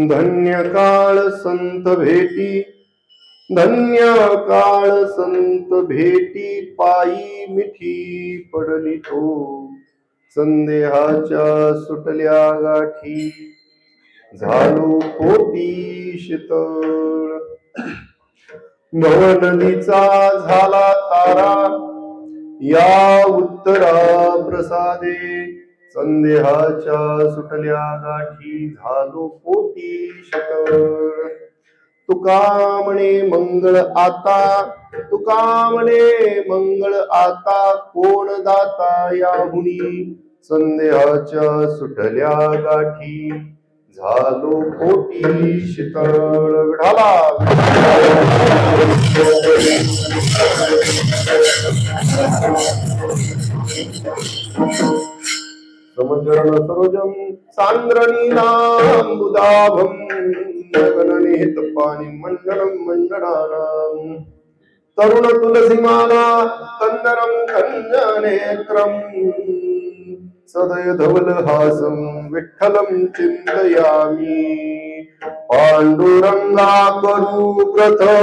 धन्य काळ संत भेटी, धन्य काळ संत भेटी, पायी मिठी पडली तो, संदेहाच्या सुटल्या गाठी, झालो कोटी शीतळ. भवनदीचा झाला तारा, या उत्तरा प्रसादे, संदेहाच्या सुटल्या गाठी, झालो कोटी शीतळ. तुका म्हणे मंगळ आता, तुका म्हणे मंगळ आता, कोण दाता याहुनी, संदेहाच्या सुटल्या गाठी, झालो कोटी शीतळ. विठाला समचरण सरोजम सांद्रनीनांबुदाभम, गगननिहित पाणी मंडलम मंडनानां, तरुण तुलसीमाला कंदरम कंजनेत्रम, सदय धवल हासं विठ्ठलं चिंतयामि, पांडुरंगा करू प्रथम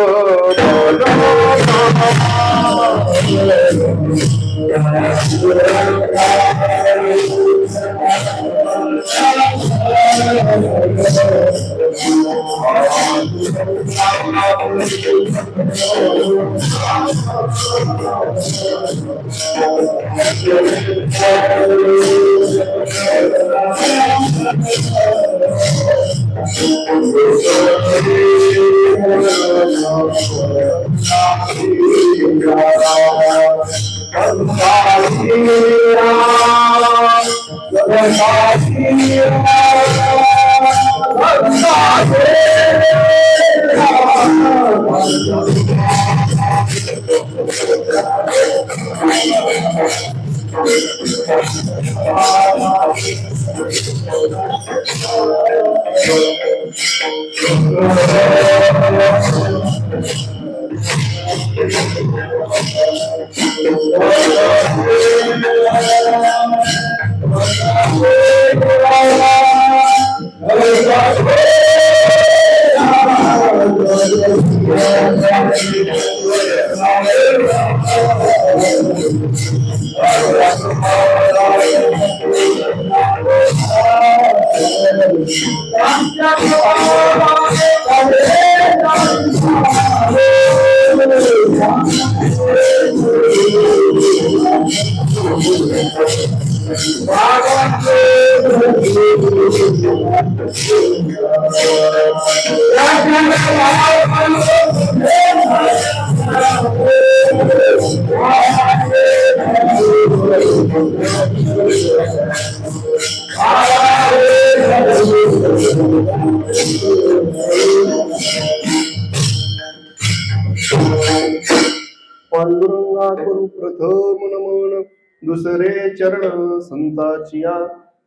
पांडुरंगा करू प्रथम नमन, दुसरे चरण संताचिया,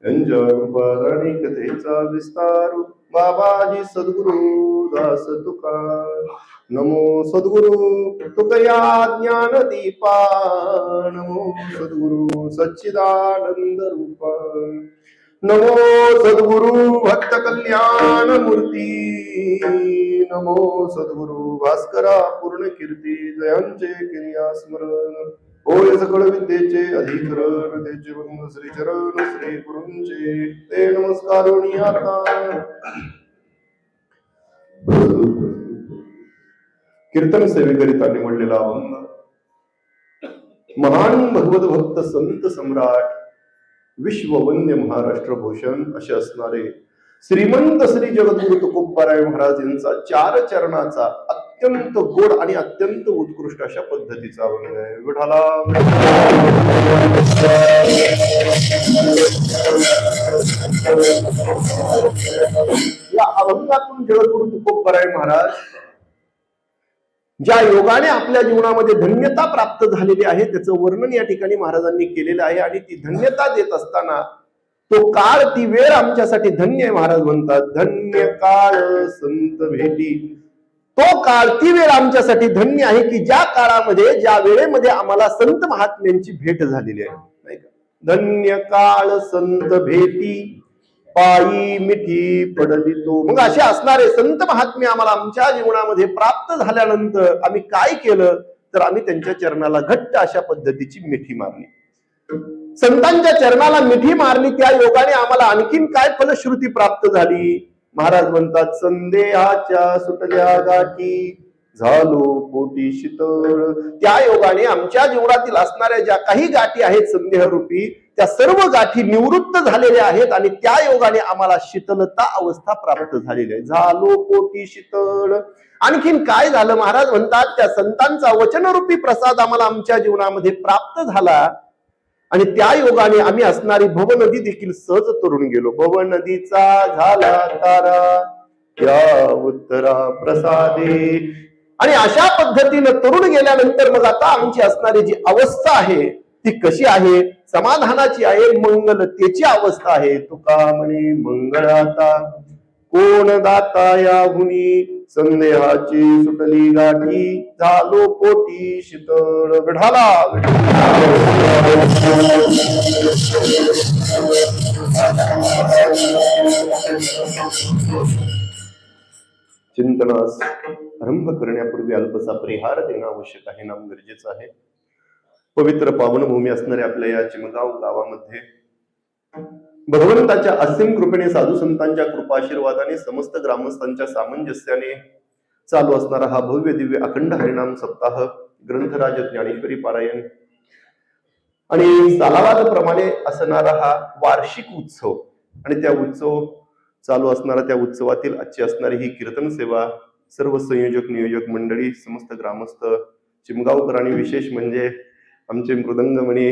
यांच्या कृपादानी कथेचा विस्तार, बाबाजी सद्गुरु दास तुका. नमो सद्गुरु तुकया ज्ञान दीपा, नमो सद्गुरु सच्चिदानंद रूपा, नमो सद्गुरु भक्त कल्याण मूर्ती, नमो सद्गुरु भास्करा पूर्ण कीर्ती, जयांचे क्रिया स्मरण, होय सकळ विद्येचे अधिकरण, तेचे बंध श्री चरण श्री गुरूंचे, ते नमस्कारोनी आता. कीर्तन सेवेकरिता निवडलेला अभंग महान भगवत भक्त संत सम्राट विश्ववंद्य महाराष्ट्र भूषण असे असणारे श्रीमंत श्री जगद्गुरु तुकोबाराय महाराज यांचा 4 चरणाचा अत्यंत गोड आणि अत्यंत उत्कृष्ट अशा पद्धतीचा अभंग आहे. विठाला या अभंगातून जगद्गुरु तुकोबाराय महाराज ज्या योगाने आपल्या जीवनामध्ये धन्यता प्राप्त झालेली आहे त्याचं वर्णन या ठिकाणी महाराजांनी केलेलं आहे. आणि ती धन्यता देत असताना तो काळ ती वेळ आमच्यासाठी धन्य आहे. महाराज म्हणतात धन्य काळ संत भेटी. तो काळ ती वेळ आमच्यासाठी धन्य आहे की ज्या काळामध्ये ज्या वेळेमध्ये आम्हाला संत महात्म्यांची भेट झालेली आहे, नाही का. धन्य काळ संत भेटी पायी मिठी पडली तो. मग असे असणारे संत महात्मे आम्हाला आमच्या जीवनामध्ये प्राप्त झाल्यानंतर आम्ही काय केलं तर आम्ही त्यांच्या चरणाला घट्ट अशा पद्धतीची मिठी मारली. संतांच्या चरणाला मिठी मारली त्या योगाने आम्हाला आणखीन काय फलश्रुती प्राप्त झाली. महाराज म्हणतात संदेहाच्या सुटल्या गाठी झालो पोटी शीतळ. त्या योगाने आमच्या जीवनातील असणाऱ्या ज्या काही गाठी आहेत संदेहरूपी त्या सर्व गाठी निवृत्त झालेल्या आहेत आणि त्या योगाने आम्हाला शीतलता अवस्था प्राप्त झालेली आहे. झालो पोटी शीतळ. आणखीन काय झालं महाराज म्हणतात त्या संतांचा वचनरूपी प्रसाद आम्हाला आमच्या जीवनामध्ये प्राप्त झाला आणि त्या योगाने आम्ही असणारी भवनदी देखील सहज तरुण गेलो. भवनदीचा झाला तारा या उत्तरा प्रसादे. आणि अशा पद्धतीनं तरुण गेल्यानंतर मग आता आमची असणारी जी अवस्था आहे ती कशी आहे, समाधानाची आहे, मंगलतेची अवस्था आहे. तुका म्हणे मंगळाता कोण दाता या गुणी संदेहाची सुटली गाठी झालो पोटी शीतळ. विठाला चिंतनास आरंभ करण्यापूर्वी अल्पसा परिहार देणं आवश्यक आहे, नाम गरजेचं आहे. पवित्र पावनभूमी असणाऱ्या आपल्या या चिमगाव गावामध्ये भगवंताच्या असीम कृपेने साधू संतांच्या कृपाशीर्वादाने समस्त ग्रामस्थांच्या सामंजस्याने चालू असणारा हा भव्य दिव्य अखंड हरिनाम सप्ताह ग्रंथराज ज्ञानेश्वरी पारायण आणि सालावाद प्रमाणे असणारा हा वार्षिक उत्सव आणि त्या उत्सव चालू असणारा त्या उत्सवातील आजची असणारी ही कीर्तन सेवा सर्व संयोजक नियोजक मंडळी समस्त ग्रामस्थ चिमगावकर आणि विशेष म्हणजे आमचे मृदंगमणी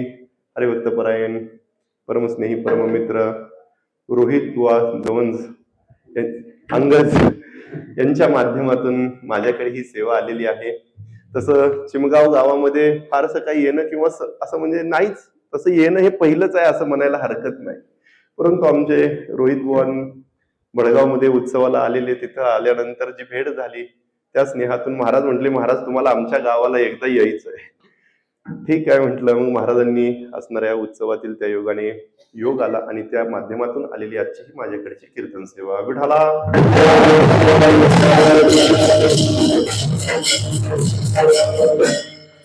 हरिभक्त परायण परमस्नेही परममित्र रोहित बुवा दवंज अंगज यांच्या माध्यमातून माझ्याकडे ही सेवा आलेली आहे. तसं चिमगाव गावामध्ये फारसं काही येणं किंवा असं म्हणजे नाहीच, तसं येणं हे पहिलंच आहे असं म्हणायला हरकत नाही. परंतु आमचे रोहित बुवा बडगावमध्ये उत्सवाला आलेले, तिथं आल्यानंतर जी भेट झाली त्या स्नेहातून महाराज म्हटले महाराज तुम्हाला आमच्या गावाला एकदा यायचं आहे. ठीक आहे म्हटलं. मग महाराजांनी असणाऱ्या उत्सवातील त्या योगाने योग आला आणि त्या माध्यमातून आलेली आजची ही माझ्याकडची कीर्तन सेवा. विठाला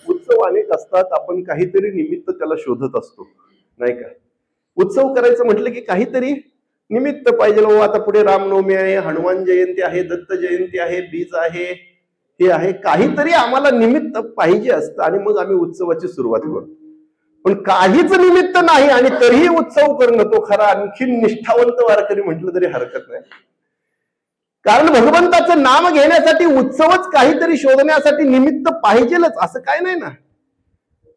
उत्सव अनेक असतात, आपण काहीतरी निमित्त त्याला शोधत असतो, नाही का. उत्सव करायचं म्हटलं की काहीतरी निमित्त पाहिजे. आता पुढे रामनवमी आहे, हनुमान जयंती आहे, दत्त जयंती आहे, बीज आहे, हे आहे, काहीतरी आम्हाला निमित्त पाहिजे असतं आणि मग आम्ही उत्सवाची सुरुवात करतो. पण काहीच निमित्त नाही आणि तरीही उत्सव करणं तो खरा आणखी निष्ठावंत वारकरी म्हटलं तरी हरकत नाही. कारण भगवंताचं नाम घेण्यासाठी उत्सवच काहीतरी शोधण्यासाठी निमित्त पाहिजेलच असं काय नाही ना.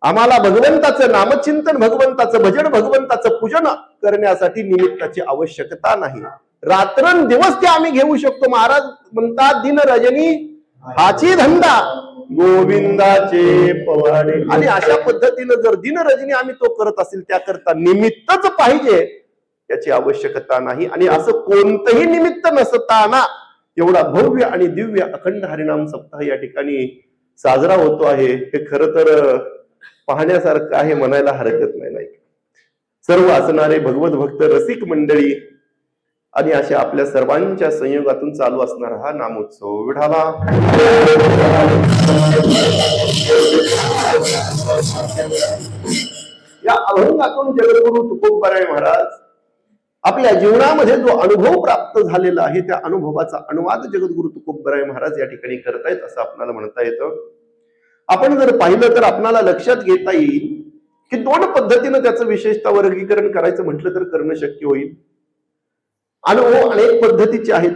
आम्हाला भगवंताचं नामचिंतन, भगवंताचं भजन, भगवंताचं पूजन करण्यासाठी निमित्ताची आवश्यकता नाही. रात्रंदिवस ते आम्ही घेऊ शकतो. महाराज म्हणतात दिन रजनी हाची धंदा गोविंदाचे पवाडे. आणि अशा पद्धतीनं जर दिन रजनी आम्ही तो करत असेल त्याकरता निमित्तच पाहिजे याची आवश्यकता नाही. आणि असं कोणतंही निमित्त नसताना एवढा भव्य आणि दिव्य अखंड हरिनाम सप्ताह या ठिकाणी साजरा होतो आहे हे खरं तर पाहण्यासारखं आहे, म्हणायला हरकत नाही. सर्व असणारे भगवत भक्त रसिक मंडळी आणि अशा आपल्या सर्वांच्या संयोगातून चालू असणारा हा नामोत्सव. विठाला या अभंगातून जगद्गुरु तुकोबाराय महाराज आपल्या जीवनामध्ये जो अनुभव प्राप्त झालेला आहे त्या अनुभवाचा अनुवाद जगद्गुरु तुकोबराय महाराज या ठिकाणी करतायत असं आपल्याला म्हणता येतं. आपण जर पाहिलं तर आपल्याला लक्षात घेता येईल की दोन पद्धतीनं त्याचं विशेषतः वर्गीकरण करायचं म्हटलं तर करणं शक्य होईल. अनुभव अनेक पद्धतीचे आहेत,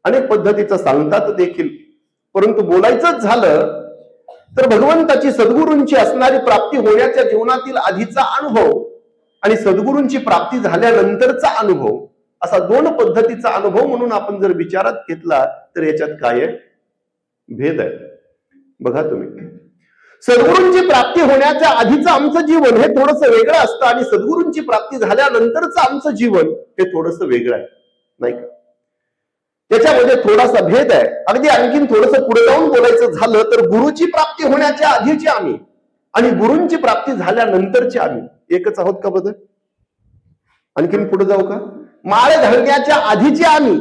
अनेक पद्धतीचं सांगतात देखील, परंतु बोलायचंच झालं तर भगवंताची सद्गुरूंची असणारी प्राप्ती होण्याच्या जीवनातील आधीचा अनुभव आणि सद्गुरूंची प्राप्ती झाल्यानंतरचा अनुभव असा दोन पद्धतीचा अनुभव म्हणून आपण जर विचारात घेतला तर याच्यात काय आहे? भेद आहे. बघा तुम्ही, सद्गुरूंची प्राप्ती होण्याच्या आधीचं आमचं जीवन हे थोडंसं वेगळं असतं आणि सद्गुरूंची प्राप्ती झाल्यानंतरचं आमचं जीवन हे थोडंसं वेगळं आहे, नाही का? त्याच्यामध्ये थोडासा भेद आहे. अगदी आणखीन थोडंसं पुढे जाऊन बोलायचं झालं तर गुरुची प्राप्ती होण्याच्या आधीचे आम्ही आणि गुरूंची प्राप्ती झाल्यानंतरचे आम्ही एकच आहोत का? बदल आणखीन पुढे जाऊ का? माळ घालण्याच्या आधीचे आम्ही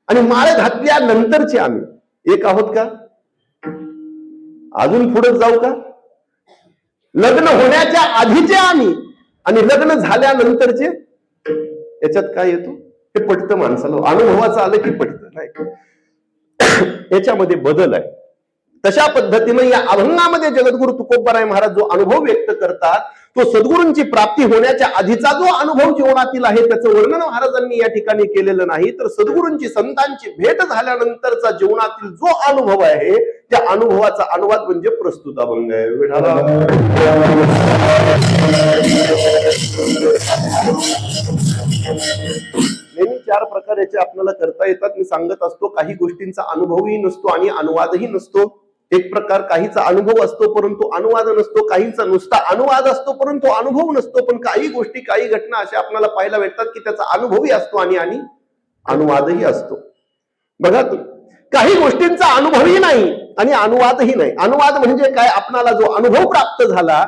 आणि माळ घातल्यानंतरचे आम्ही एक आहोत का? अजून पुढे जाऊ का? लग्न होण्याच्या आधीचे आम्ही आणि लग्न झाल्यानंतरचे, याच्यात काय येतो? हे पटतं माणसाला, अनुभवाचं आलं की पटतं, नाही? याच्यामध्ये बदल आहे. तशा पद्धतीनं या अभंगामध्ये जगद्गुरु तुकोबराय महाराज जो अनुभव व्यक्त करतात तो सद्गुरूंची प्राप्ती होण्याच्या आधीचा जो अनुभव जीवनातील आहे त्याचं वर्णन महाराजांनी या ठिकाणी केलेलं नाही, तर सद्गुरूंची संतांची भेट झाल्यानंतरचा जीवनातील जो अनुभव आहे त्या अनुभवाचा अनुवाद म्हणजे प्रस्तुत अभंग आहे. नेहमी चार प्रकार याचे आपल्याला करता येतात. मी सांगत असतो काही गोष्टींचा अनुभवही नसतो आणि अनुवादही नसतो. एक प्रकार काहीचा अनुभव असतो परंतु अनुवाद नसतो, काहींचा नुसता अनुवाद असतो परंतु अनुभव नसतो. पण काही गोष्टी काही घटना अशा आपल्याला पाहायला भेटतात की त्याचा अनुभवही असतो आणि अनुवादही असतो. बघा तुम्ही, काही गोष्टींचा अनुभवही नाही आणि अनुवादही नाही. अनुवाद म्हणजे काय? आपणाला जो अनुभव प्राप्त झाला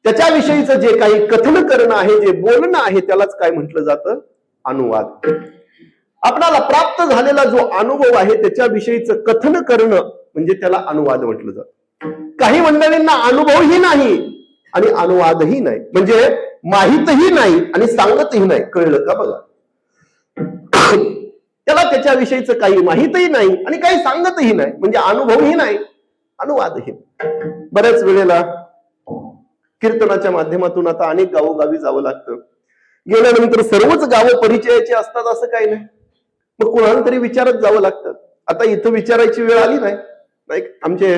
त्याच्याविषयीचं जे काही कथन करणं आहे, जे बोलणं आहे त्यालाच काय म्हटलं जातं? अनुवाद. आपणाला प्राप्त झालेला जो अनुभव आहे त्याच्याविषयीचं कथन करणं म्हणजे त्याला अनुवाद म्हटलं जातं. काही मंडळींना अनुभवही नाही आणि अनुवादही नाही, म्हणजे माहीतही नाही आणि सांगतही नाही. कळलं का? बघा, त्याला त्याच्याविषयीचं काही माहीतही नाही आणि काही सांगतही नाही, म्हणजे अनुभवही नाही अनुवादही. बऱ्याच वेळेला कीर्तनाच्या माध्यमातून आता अनेक गावोगावी जावं लागतं. गेल्यानंतर सर्वच गावं परिचयाची असतात असं काही नाही, मग कोणाला तरी विचारत जावं लागतं. आता इथं विचारायची वेळ आली नाही. आमचे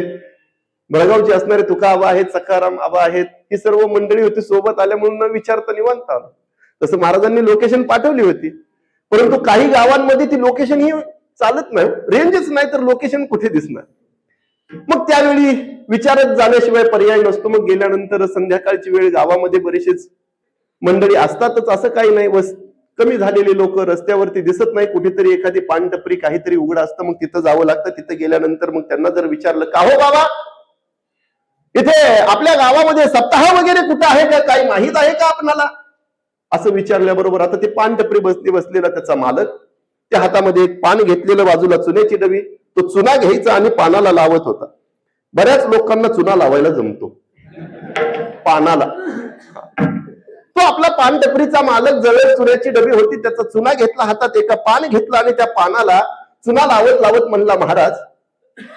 बेळगावचे असणारे तुका आबा आहेत, सखाराम आबा आहेत, ही सर्व मंडळी होती सोबत आल्या म्हणून न विचारता निवांत आलं. तसं महाराजांनी लोकेशन पाठवली होती, परंतु काही गावांमध्ये ती लोकेशन ही चालत नाही, रेंजच नाही, तर लोकेशन कुठे दिसणार? मग त्यावेळी विचारत जाण्याशिवाय पर्याय नसतो. मग गेल्यानंतर संध्याकाळची वेळ, गावामध्ये बरेचसेच मंडळी असतातच असं काही नाही, बस कमी झालेले लोक रस्त्यावरती दिसत नाही, कुठेतरी एखादी पानटपरी काहीतरी उघड असतं, मग तिथं जावं लागतं. तिथं गेल्यानंतर मग त्यांना जर विचारलं का हो बाबा इथे आपल्या गावामध्ये सप्ताह वगैरे कुठं आहे का, काही माहित आहे का आपणाला, असं विचारल्याबरोबर आता ते पानटपरी बसलेला त्याचा मालक, त्या हातामध्ये एक पान घेतलेलं, बाजूला चुन्याची डबी, तो चुना घ्यायचा आणि पानाला लावत होता. बऱ्याच लोकांना चुना लावायला जमतो पानाला. तो आपला पान टपरीचा मालक जवळ चुन्याची डबी होती, त्याचा चुना घेतला हातात, एका पान घेतला आणि त्या पानाला चुना लावत लावत म्हणला, महाराज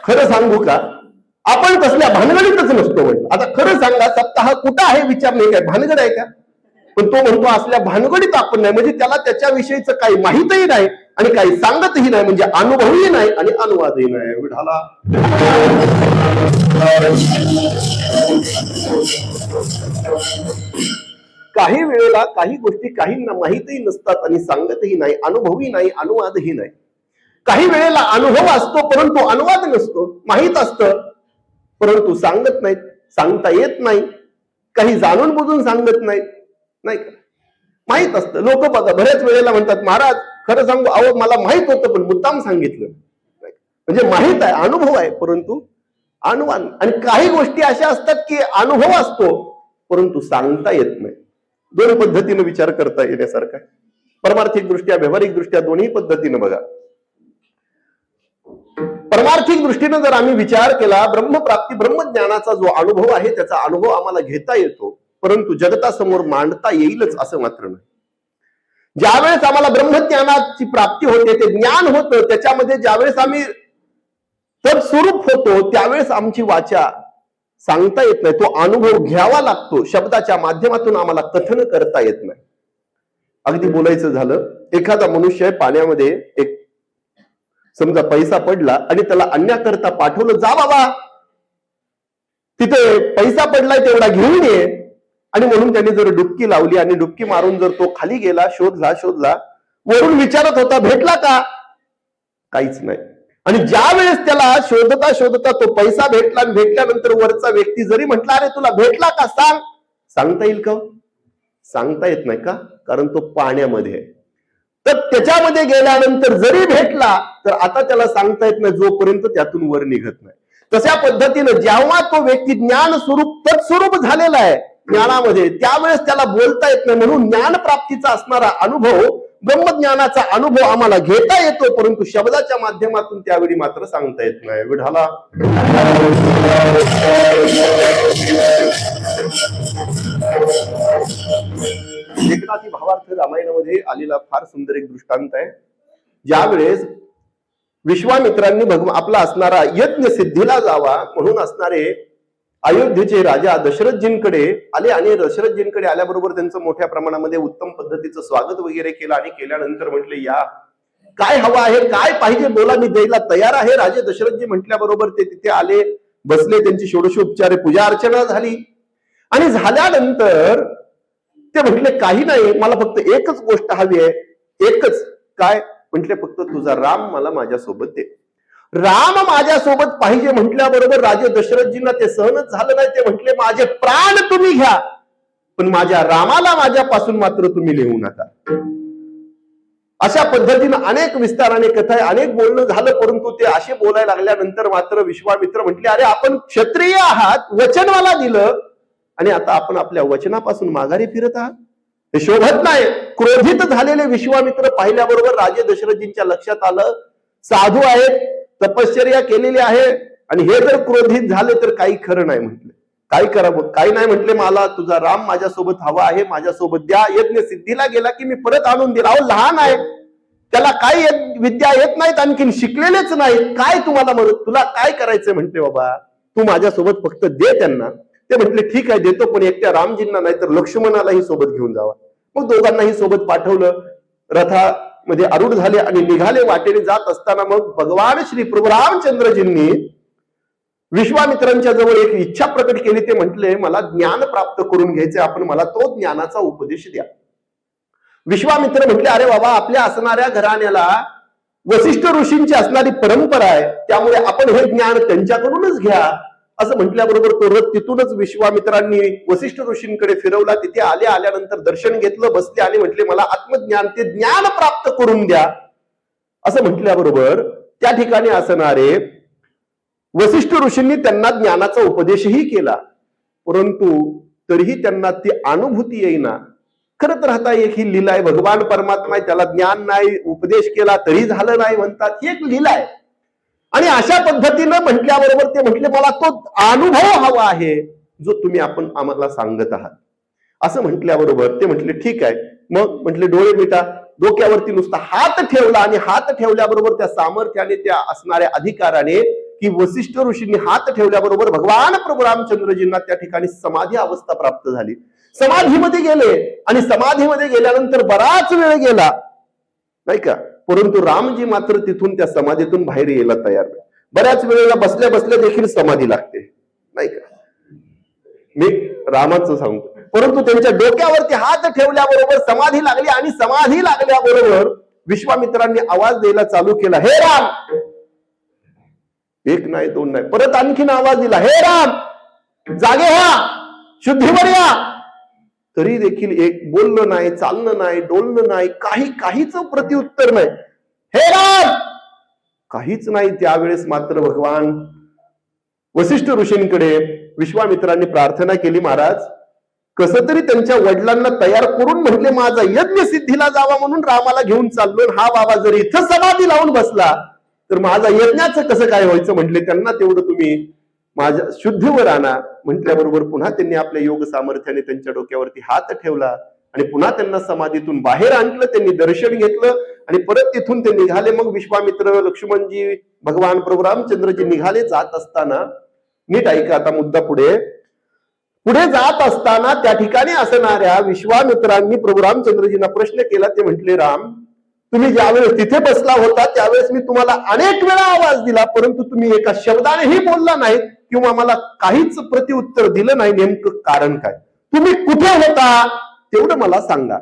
खरं सांगू का, आपण तसल्या भानगडीतच नसतो म्हटलं. आता खरं सांगा, सप्ताह कुठं आहे विचारणे काय भानगड आहे का? पण तो म्हणतो असल्या भानगडीत आपण नाही, म्हणजे त्याला त्याच्याविषयीचं काही माहितही नाही आणि काही सांगतही नाही, म्हणजे अनुभवही नाही आणि अनुवादही नाही. विठाला काही वेळेला काही गोष्टी काहींना माहितही नसतात आणि सांगतही नाही, अनुभवही नाही, अनुवादही नाही. काही वेळेला अनुभव असतो परंतु अनुवाद नसतो, माहित असतं परंतु सांगत नाहीत, सांगता येत नाही, काही जाणून बुजून सांगत नाहीत, नाही का? माहित असतं. लोक बघा बऱ्याच वेळेला म्हणतात, महाराज खरं सांगू, अहो मला माहित होतं पण मुद्दाम सांगितलं. म्हणजे माहित आहे, अनुभव आहे परंतु अनुवाद. आणि काही गोष्टी अशा असतात की अनुभव असतो परंतु सांगता येत नाही. दोन पद्धतीने विचार करता येण्यासारखा, परमार्थिक दृष्ट्या व्यावहारिक दृष्ट्या दोन्ही पद्धतीने बघा. परमार्थिक दृष्टीने जर आम्ही विचार केला, ब्रह्मप्राप्ती ब्रह्मज्ञानाचा जो अनुभव आहे त्याचा अनुभव आम्हाला घेता येतो परंतु जगतासमोर मांडता येईलच असं मात्र नाही. ज्यावेळेस आम्हाला ब्रह्मज्ञानाची प्राप्ती होते, ते ज्ञान होतं, त्याच्यामध्ये ज्यावेळेस आम्ही तत्स्वरूप होतो त्यावेळेस आमची वाचा सांगता येत नाही, तो अनुभव घ्यावा लागतो. शब्दाच्या माध्यमातून आम्हाला कथन करता येत नाही. अगदी बोलायचं झालं, एखादा मनुष्य पाण्यामध्ये एक समजा पैसा पडला आणि त्याला अन्याकरता पाठवलं, जा बाबा तिथे पैसा पडलाय तेवढा घेऊन ये, आणि म्हणून त्यांनी जर डुबकी लावली आणि डुबकी मारून जर तो खाली गेला, शोधला, वरून विचारत होता भेटला का, काहीच नाही. आणि ज्या वेळेस त्याला शोधता शोधता तो पैसा भेटला आणि भेटल्यानंतर वरचा व्यक्ती जरी म्हटला अरे तुला भेटला का सांगता येईल का? सांगता येत नाही. का? कारण तो पाण्यामध्ये आहे. तर त्याच्यामध्ये गेल्यानंतर जरी भेटला तर आता त्याला सांगता येत नाही जोपर्यंत त्यातून वर निघत नाही. तशा पद्धतीनं जेव्हा तो व्यक्ती ज्ञान स्वरूप तत्स्वरूप झालेला आहे ज्ञानामध्ये, त्यावेळेस त्याला बोलता येत नाही. म्हणून ज्ञान प्राप्तीचा असणारा अनुभव, ब्रह्मज्ञानाचा अनुभव आम्हाला घेता येतो, परंतु शब्दाच्या माध्यमातून त्यावेळी मात्र सांगता येत नाही. विठाला एकनाथी भावार्थ रामायणामध्ये आलेला फार सुंदर एक दृष्टांत आहे. ज्यावेळेस विश्वामित्रांनी आपला असणारा यज्ञ सिद्धीला जावा म्हणून असणारे अयोध्येचे राजा दशरथजींकडे आले, आणि दशरथजींकडे आल्याबरोबर त्यांचं मोठ्या प्रमाणामध्ये उत्तम पद्धतीचं स्वागत वगैरे केलं, आणि केल्यानंतर म्हटले या काय हवं आहे, काय पाहिजे बोला, मी द्यायला तयार आहे. राजे दशरथजी म्हटल्याबरोबर ते तिथे आले, बसले, त्यांची षोडशोपचारे पूजा अर्चना झाली, आणि झाल्यानंतर ते म्हटले काही नाही, मला फक्त एकच गोष्ट हवी आहे. एकच काय? म्हटले फक्त तुझा राम मला माझ्यासोबत दे. राम माझ्यासोबत पाहिजे म्हटल्याबरोबर राजे दशरथजींना ते सहनच झालं नाही. ते म्हटले माझे प्राण तुम्ही घ्या, पण माझ्या रामाला माझ्यापासून मात्र तुम्ही नेऊ नका. अशा पद्धतीनं अनेक विस्ताराने कथा आहे, अनेक बोलणं झालं, परंतु ते असे बोलायला लागल्यानंतर मात्र विश्वामित्र म्हटले अरे आपण क्षत्रिय आहात, वचन मला दिलं, आणि आता आपण आपल्या वचनापासून माघारी फिरत आहात, हे शोभत नाही. क्रोधित झालेले विश्वामित्र पाहिल्याबरोबर राजे दशरथजींच्या लक्षात आलं साधू आहेत, तपश्चर्या केलेली आहे, आणि हे जर क्रोधित झाले तर काही खरं नाही. म्हटले काय करावं, काही नाही. म्हटले मला तुझा राम माझ्यासोबत हवा आहे, माझ्यासोबत द्या. यज्ञ सिद्धीला गेला की मी परत आणून दिला. अहो लहान आहे, त्याला काही विद्या येत नाहीत, आणखीन शिकलेलेच नाहीत, काय तुम्हाला मदत, तुला काय करायचंय? म्हटले बाबा तू माझ्यासोबत फक्त दे त्यांना. ते म्हटले ठीक आहे देतो, पण एकट्या रामजींना नाही तर लक्ष्मणालाही सोबत घेऊन जावा. मग दोघांनाही सोबत पाठवलं, रथामध्ये आरूढ झाले आणि निघाले. वाटेने जात असताना मग भगवान श्री प्रभू रामचंद्रजींनी विश्वामित्रांच्या जवळ एक इच्छा प्रकट केली. ते म्हटले मला ज्ञान प्राप्त करून घ्यायचे, आपण मला तो ज्ञानाचा उपदेश द्या. विश्वामित्र म्हटले अरे बाबा आपल्या असणाऱ्या घराण्याला वसिष्ठ ऋषींची असणारी परंपरा आहे, त्यामुळे आपण हे ज्ञान त्यांच्याकडूनच घ्या. असं म्हटल्याबरोबर तो रथ तिथूनच विश्वामित्रांनी वसिष्ठ ऋषींकडे फिरवला. तिथे आल्यानंतर दर्शन घेतलं, बसले आणि म्हटले मला आत्मज्ञान, ते ज्ञान प्राप्त करून द्या. असं म्हटल्याबरोबर त्या ठिकाणी असणारे वसिष्ठ ऋषींनी त्यांना ज्ञानाचा उपदेशही केला, परंतु तरीही त्यांना ती अनुभूती येईना. खरं तर आता एक ही लीला आहे, भगवान परमात्मा आहे, त्याला ज्ञान नाही, उपदेश केला तरी झालं नाही म्हणतात, ही एक लीला आहे. आणि अशा पद्धतीनं म्हटल्याबरोबर ते म्हटले मला तो अनुभव हवा आहे जो तुम्ही आम्हाला सांगत आहात. असं म्हटल्याबरोबर ते म्हटले ठीक आहे. मग म्हटले डोळे मिटा. डोक्यावरती नुसता हात ठेवला, आणि हात ठेवल्याबरोबर त्या सामर्थ्याने, त्या असणाऱ्या अधिकाराने की वसिष्ठ ऋषींनी हात ठेवल्याबरोबर भगवान प्रभू रामचंद्रजींना त्या ठिकाणी समाधी अवस्था प्राप्त झाली. समाधीमध्ये गेले, आणि समाधीमध्ये गेल्यानंतर बराच वेळ गेला नाही का, परंतु रामजी मात्र तिथून त्या समाधीतून बाहेर यायला तयार नाही. बऱ्याच वेळेला बसल्या बसल्या देखील समाधी लागते नाही का, मी रामाचं सांगतो. परंतु त्यांच्या डोक्यावरती हात ठेवल्याबरोबर समाधी लागली, आणि समाधी लागल्याबरोबर विश्वामित्रांनी आवाज द्यायला चालू केला, हे राम. एक नाही दोन नाही, परत आणखीन आवाज दिला, हे राम जागे व्हा, शुद्धीवर या. तरी देखील एक बोलणं नाही, चालणं नाही, डोलणं नाही, काहीच प्रत्युत्तर नाही. हे राम काहीच नाही. त्यावेळेस मात्र भगवान वसिष्ठ ऋषींकडे विश्वामित्रांनी प्रार्थना केली, महाराज कसं तरी त्यांच्या वडिलांना तयार करून म्हटले माझा यज्ञ सिद्धीला जावा म्हणून रामाला घेऊन चाललो, हा बाबा जर इथं समाधी लावून बसला तर माझा यज्ञाचं कसं काय व्हायचं. म्हटले त्यांना तेवढं तुम्ही माझ्या शुद्धीवर आणा. म्हटल्याबरोबर पुन्हा त्यांनी आपल्या योग सामर्थ्याने त्यांच्या डोक्यावरती हात ठेवला, आणि पुन्हा त्यांना समाधीतून बाहेर आणलं, त्यांनी दर्शन घेतलं आणि परत तिथून ते निघाले. मग विश्वामित्र, लक्ष्मणजी, भगवान प्रभू रामचंद्रजी निघाले. जात असताना, नीट ऐका आता मुद्दा, पुढे जात असताना त्या ठिकाणी असणाऱ्या विश्वामित्रांनी प्रभू रामचंद्रजींना प्रश्न केला. ते म्हटले, राम, तुम्ही ज्यावेळेस तिथे बसला होता त्यावेळेस मी तुम्हाला अनेक वेळा आवाज दिला, परंतु तुम्ही एका शब्दानेही बोलला नाही किंवा मला काहीच प्रत्युत्तर दिलं नाही. नेमकं कारण काय? तुम्ही कुठे होता तेवढं मला सांगा.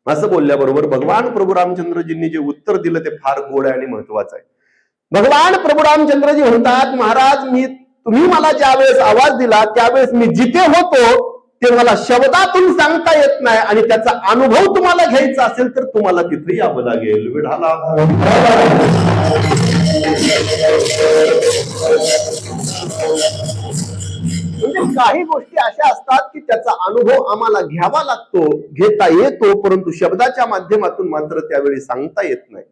असं बोलल्याबरोबर भगवान प्रभू रामचंद्रजींनी जे उत्तर दिलं ते फार गोड आहे आणि महत्वाचं आहे. भगवान प्रभू रामचंद्रजी म्हणतात, महाराज, तुम्ही मला ज्यावेळेस आवाज दिला त्यावेळेस मी जिथे होतो ते मला शब्दातून सांगता येत नाही आणि त्याचा अनुभव तुम्हाला घ्यायचा असेल तर तुम्हाला तिथे यावं लागेल. विढाला म्हणजे काही गोष्टी अशा असतात की त्याचा अनुभव आम्हाला घ्यावा लागतो, घेता येतो, परंतु शब्दाच्या माध्यमातून मात्र त्यावेळी सांगता येत नाही.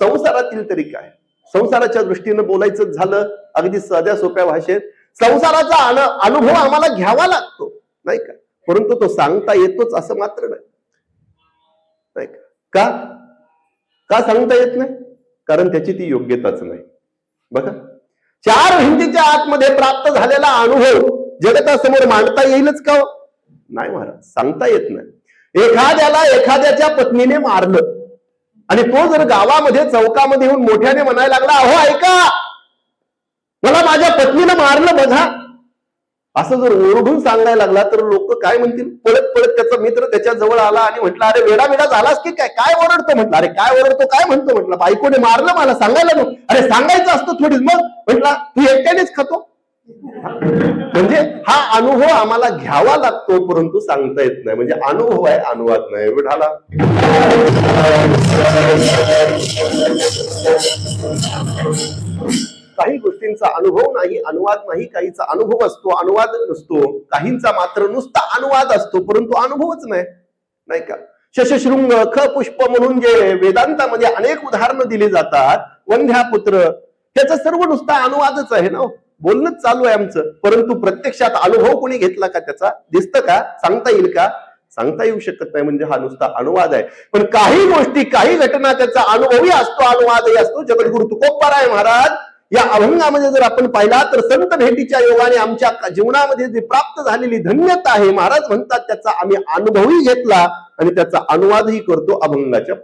संसारातील तरी काय, संसाराच्या दृष्टीनं बोलायचं झालं अगदी साध्या सोप्या भाषेत, संसाराचा अनुभव आम्हाला घ्यावा लागतो, नाही का, परंतु तो सांगता येतोच असं मात्र नाही का? का सांगता येत नाही? कारण त्याची ती योग्यताच नाही. बघा, 4 भिंतीच्या आतमध्ये प्राप्त झालेला अनुभव जगतासमोर मांडता येईलच का? नाही महाराज, सांगता येत नाही. एखाद्याला एखाद्याच्या पत्नीने मारलं आणि तो जर गावामध्ये चौकामध्ये येऊन मोठ्याने म्हणायला लागला, अहो ऐका, मला माझ्या पत्नीनं मारलं बघा, असं जर ओरडून सांगायला लागला तर लोक काय म्हणतील? पळत पळत त्याचा मित्र त्याच्या जवळ आला आणि म्हटलं, अरे वेडा झालास की काय ओरडतो? म्हटलं, अरे काय ओरडतो, काय म्हणतो? म्हटलं, बायकोने मारलं मला, सांगायला नको. अरे सांगायचं असतं थोडीच. मग म्हटलं, तू एकट्यानेच खातो. म्हणजे हा अनुभव आम्हाला घ्यावा लागतो परंतु सांगता येत नाही. म्हणजे अनुभव आहे, अनुवाद नाही. विढाला काही गोष्टींचा अनुभव नाही, अनुवाद नाही. काहीचा अनुभव असतो, अनुवाद नसतो. काहींचा मात्र नुसता अनुवाद असतो परंतु अनुभवच नाही का? शशशृंग, ख पुष्प म्हणून जे वेदांतामध्ये अनेक उदाहरणं दिली जातात, वंध्यापुत्र, त्याचा सर्व नुसता अनुवादच आहे ना, बोलणंच चालू आहे आमचं, परंतु प्रत्यक्षात अनुभव कोणी घेतला का? त्याचा दिसतं का? सांगता येईल का? सांगता येऊ शकत नाही. म्हणजे हा नुसता अनुवाद आहे. पण काही गोष्टी, काही घटना त्याचा अनुभवही असतो, अनुवादही असतो. जगद्गुरु तुकोबाराय महाराज या अभंगामध्ये जर आपण पाहिला तर संत भेटीच्या योगाने आमच्या जीवनामध्ये जी प्राप्त झालेली धन्यता आहे, महाराज म्हणतात त्याचा आम्ही अनुभवही घेतला आणि त्याचा अनुवादही करतो अभंगाच्या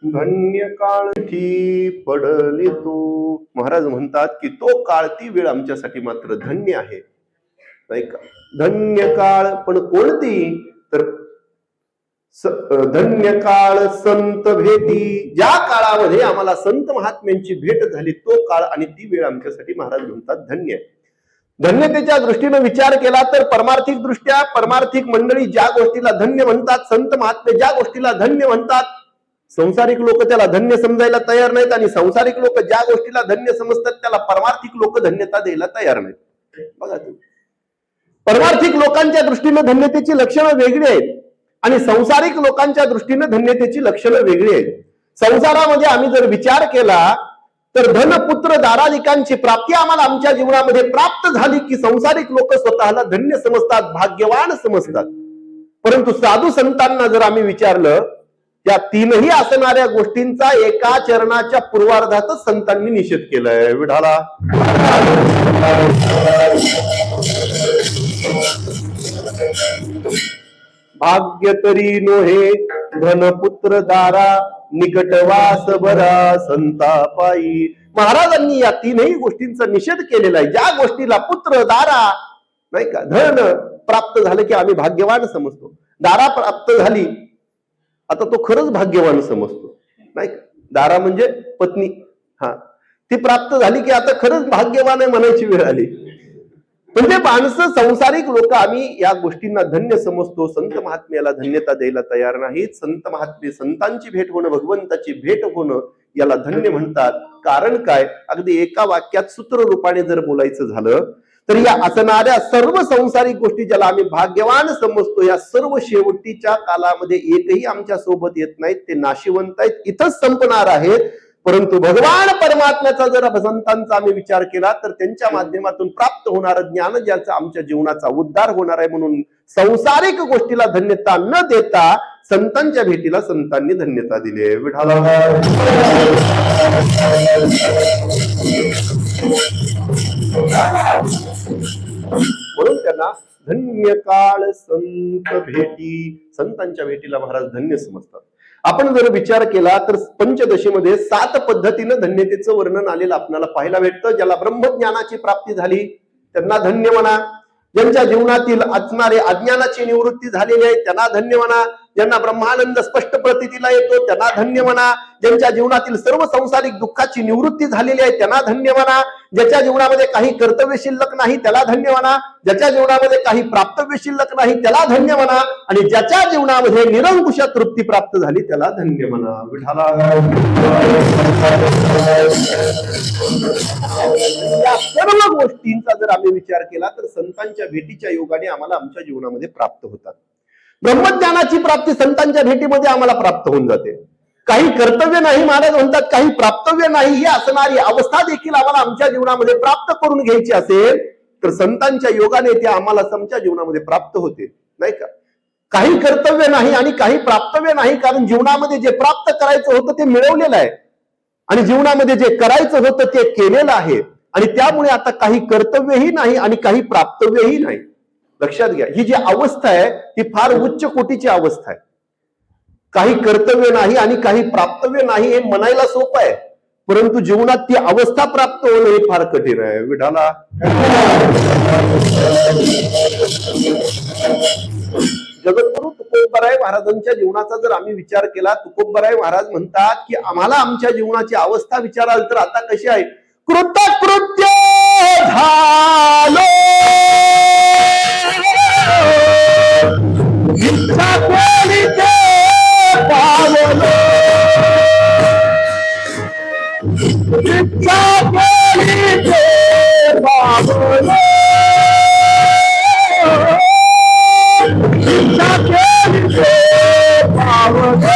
धन्य काळठी पडली तू. महाराज म्हणतात की तो काळ ती वेळ आमच्यासाठी मात्र धन्य आहे, नाही का? धन्य काळ पण कोणती तर धन्य काळ संत भेटी. ज्या काळामध्ये आम्हाला संत महात्म्यांची भेट झाली तो काळ आणि ती वेळ आमच्यासाठी महाराज म्हणतात धन्य आहे. धन्यतेच्या दृष्टीने विचार केला तर परमार्थिक दृष्ट्या परमार्थिक मंडळी ज्या गोष्टीला धन्य म्हणतात, संत महात्मे ज्या गोष्टीला धन्य म्हणतात, संसारिक लोक त्याला धन्य समजायला तयार नाहीत आणि संसारिक लोक ज्या गोष्टीला धन्य समजतात त्याला परमार्थिक लोक धन्यता द्यायला तयार नाहीत. बघा तुम्ही, परमार्थिक लोकांच्या दृष्टीने धन्यतेची लक्षणं वेगळी आहेत आणि संसारिक लोकांच्या दृष्टीने धन्यतेची लक्षणं वेगळी आहेत. संसारामध्ये आम्ही जर विचार केला तर धन पुत्र दारादिकांची प्राप्ती आम्हाला आमच्या जीवनामध्ये प्राप्त झाली की संसारिक लोक स्वतःला धन्य समजतात, भाग्यवान समजतात. परंतु साधू संतांना जर आम्ही विचारलं, त्या तीनही असणाऱ्या गोष्टींचा एका चरणाच्या पूर्वार्धातच संतांनी निषेध केलाय. विठाला भाग्य तरी नोहे धनपुत्र दारा निकटवास बरा संतापाई. महाराजांनी या तीनही गोष्टींचा निषेध केलेला आहे. ज्या गोष्टीला पुत्र दारा, नाही का, धन प्राप्त झालं की आम्ही भाग्यवान समजतो. दारा प्राप्त झाली आता तो खरंच भाग्यवान समजतो, नाही का? दारा म्हणजे पत्नी, ती प्राप्त झाली की आता खरंच भाग्यवान आहे म्हणायची वेळ आली. म्हणजे माणसं संसारिक लोक आम्ही या गोष्टींना धन्य समजतो, संत महात्म्याला धन्यता द्यायला तयार नाहीत. संत महात्मे, संतांची भेट होणं, भगवंताची भेट होणं याला धन्य म्हणतात. कारण काय? अगदी एका वाक्यात सूत्र रूपाने जर बोलायचं झालं तर या असणाऱ्या सर्व संसारिक गोष्टी ज्याला आम्ही भाग्यवान समजतो, या सर्व शेवटीच्या कालामध्ये एकही आमच्या सोबत येत नाहीत, ते नाशिवंत आहेत, इथंच संपणार आहेत. परंतु भगवान परमात्म्याचा जर संतांचा आम्ही विचार केला तर त्यांच्या माध्यमातून प्राप्त होणारं ज्ञान ज्याचा आमच्या जीवनाचा उद्धार होणार आहे. म्हणून संसारिक गोष्टीला धन्यता न देता संतांच्या भेटीला संतांनी धन्यता दिली आहे. विठाला म्हणून त्यांना धन्य काळ संत भेटी, संतांच्या भेटीला महाराज धन्य समजतात. आपण जर विचार केला तर पंचदशीमध्ये 7 पद्धतीनं धन्यतेचं वर्णन आलेलं आपल्याला पाहायला भेटतं. ज्याला ब्रह्मज्ञानाची प्राप्ती झाली त्यांना धन्य म्हणा, ज्यांच्या जीवनातील असणारे अज्ञानाची निवृत्ती झालेली आहे त्यांना धन्य म्हणा, ज्यांना ब्रह्मानंद स्पष्ट प्रतीतीला येतो त्यांना धन्य म्हणा, ज्यांच्या जीवनातील सर्व संसारिक दुःखाची निवृत्ती झालेली आहे त्यांना धन्य म्हणा, ज्याच्या जीवनामध्ये काही कर्तव्य शिल्लक नाही त्याला धन्य म्हणा, ज्याच्या जीवनामध्ये काही प्राप्तव्य शिल्लक नाही त्याला धन्य म्हणा, आणि ज्याच्या जीवनामध्ये निरंकुश तृप्ती प्राप्त झाली त्याला धन्य म्हणा. विठाला या सर्व गोष्टींचा जर आम्ही विचार केला तर संतांच्या भेटीच्या योगाने आम्हाला आमच्या जीवनामध्ये प्राप्त होतात. ब्रह्मज्ञानाची प्राप्ती संतांच्या भेटीमध्ये आम्हाला प्राप्त होऊन जाते. काही कर्तव्य नाही महाराज म्हणतात, काही प्राप्तव्य नाही ही असणारी अवस्था देखील आम्हाला आमच्या जीवनामध्ये प्राप्त करून घ्यायची असेल तर संतांच्या योगाने ते आम्हाला आमच्या जीवनामध्ये प्राप्त होते, नाही का? काही कर्तव्य नाही आणि काही प्राप्तव्य नाही, कारण जीवनामध्ये जे प्राप्त करायचं होतं ते मिळवलेलं आहे आणि जीवनामध्ये जे करायचं होतं ते केलेलं आहे, आणि त्यामुळे आता काही कर्तव्यही नाही आणि काही प्राप्तव्यही नाही. लक्षात घ्या, ही जी अवस्था आहे ती फार उच्च कोटीची अवस्था आहे. काही कर्तव्य नाही आणि काही प्राप्तव्य नाही हे म्हणायला सोपं आहे, परंतु जीवनात ती अवस्था प्राप्त होणं हे फार कठीण आहे. विठाला जगद्गुरु तुकोबराय महाराजांच्या जीवनाचा जर आम्ही विचार केला, तुकोबराय महाराज म्हणतात की आम्हाला आमच्या जीवनाची अवस्था विचाराल तर आता कशी आहे? कृतकृत्य झालो इच्छा केली ते पावलो, इच्छा केली ते पावलो, इच्छा केली ते पावलो.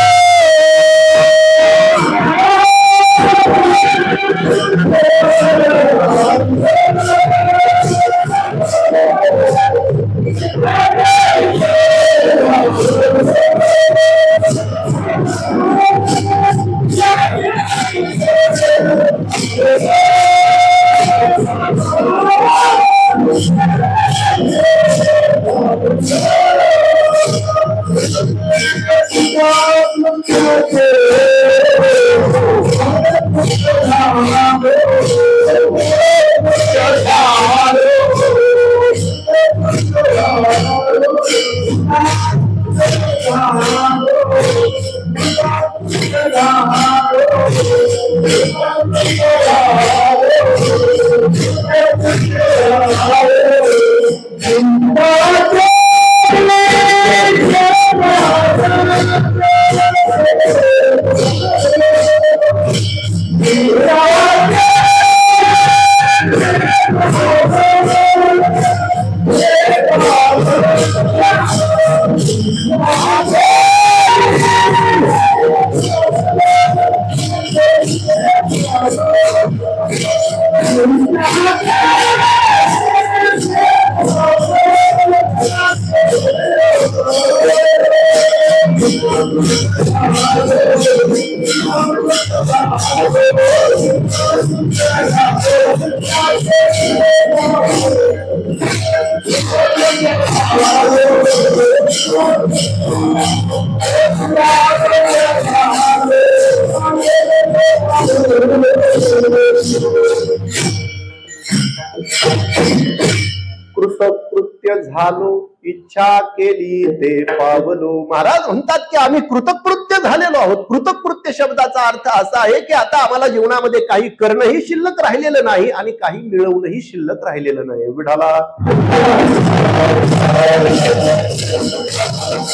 कृतकृत्य झालो, इच्छा केली ते पावलो. महाराज म्हणतात की आम्ही कृतकृत्य झालेलो आहोत. कृतकृत्य शब्दाचा अर्थ असा आहे की आता आम्हाला जीवनामध्ये काही करणंही शिल्लक राहिलेलं नाही आणि काही मिळवणंही शिल्लक राहिलेलं नाही. विठाला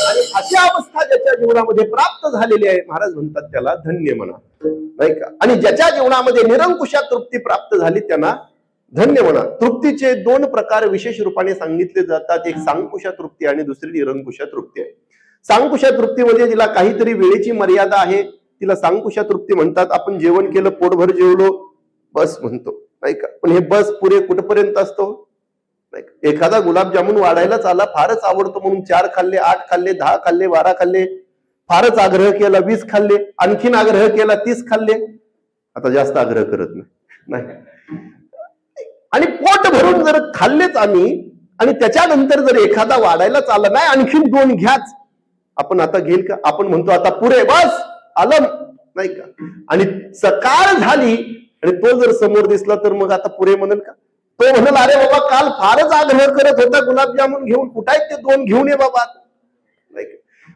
आणि अशी अवस्था ज्याच्या जीवनामध्ये प्राप्त झालेली आहे, महाराज म्हणतात त्याला धन्य म्हणा, नाही का. आणि ज्याच्या जीवनामध्ये निरंकुश तृप्ती प्राप्त झाली त्यांना धन्य म्हणा. तृप्तीचे दोन प्रकार विशेष रूपाने सांगितले जातात. एक सांकुश तृप्ती आणि दुसरी निरंकुश तृप्ती आहे. सांकुश तृप्तीमध्ये जिला काहीतरी वेळेची मर्यादा आहे तिला सांकुश तृप्ती म्हणतात. आपण जेवण केलं, पोटभर जेवलो, बस म्हणतो, नाही का. पण हे बस पुरे कुठपर्यंत असतो, नाही का. एखादा गुलाबजामुन वाढायलाच आला, फारच आवडतो म्हणून 4 खाल्ले, 8 खाल्ले, 10 खाल्ले, 12 खाल्ले, फारच आग्रह केला 20 खाल्ले, आणखीन आग्रह केला 30 खाल्ले, आता जास्त आग्रह करत नाही. आणि पोट भरून जर खाल्लेच आम्ही आणि त्याच्यानंतर जर एखादा वाढायलाच आला नाही, आणखीन 2 घ्याच, आपण आता घेईल का? आपण म्हणतो आता पुरे, बस आलं, नाही का. आणि सकाळ झाली आणि तो जर समोर दिसला तर मग आता पुरे म्हणेल का? तो म्हणेल अरे बाबा काल फारच आग्रह करत होता गुलाबजामुन घेऊन, कुठे ते 2 घेऊन ये बाबा, नाही का.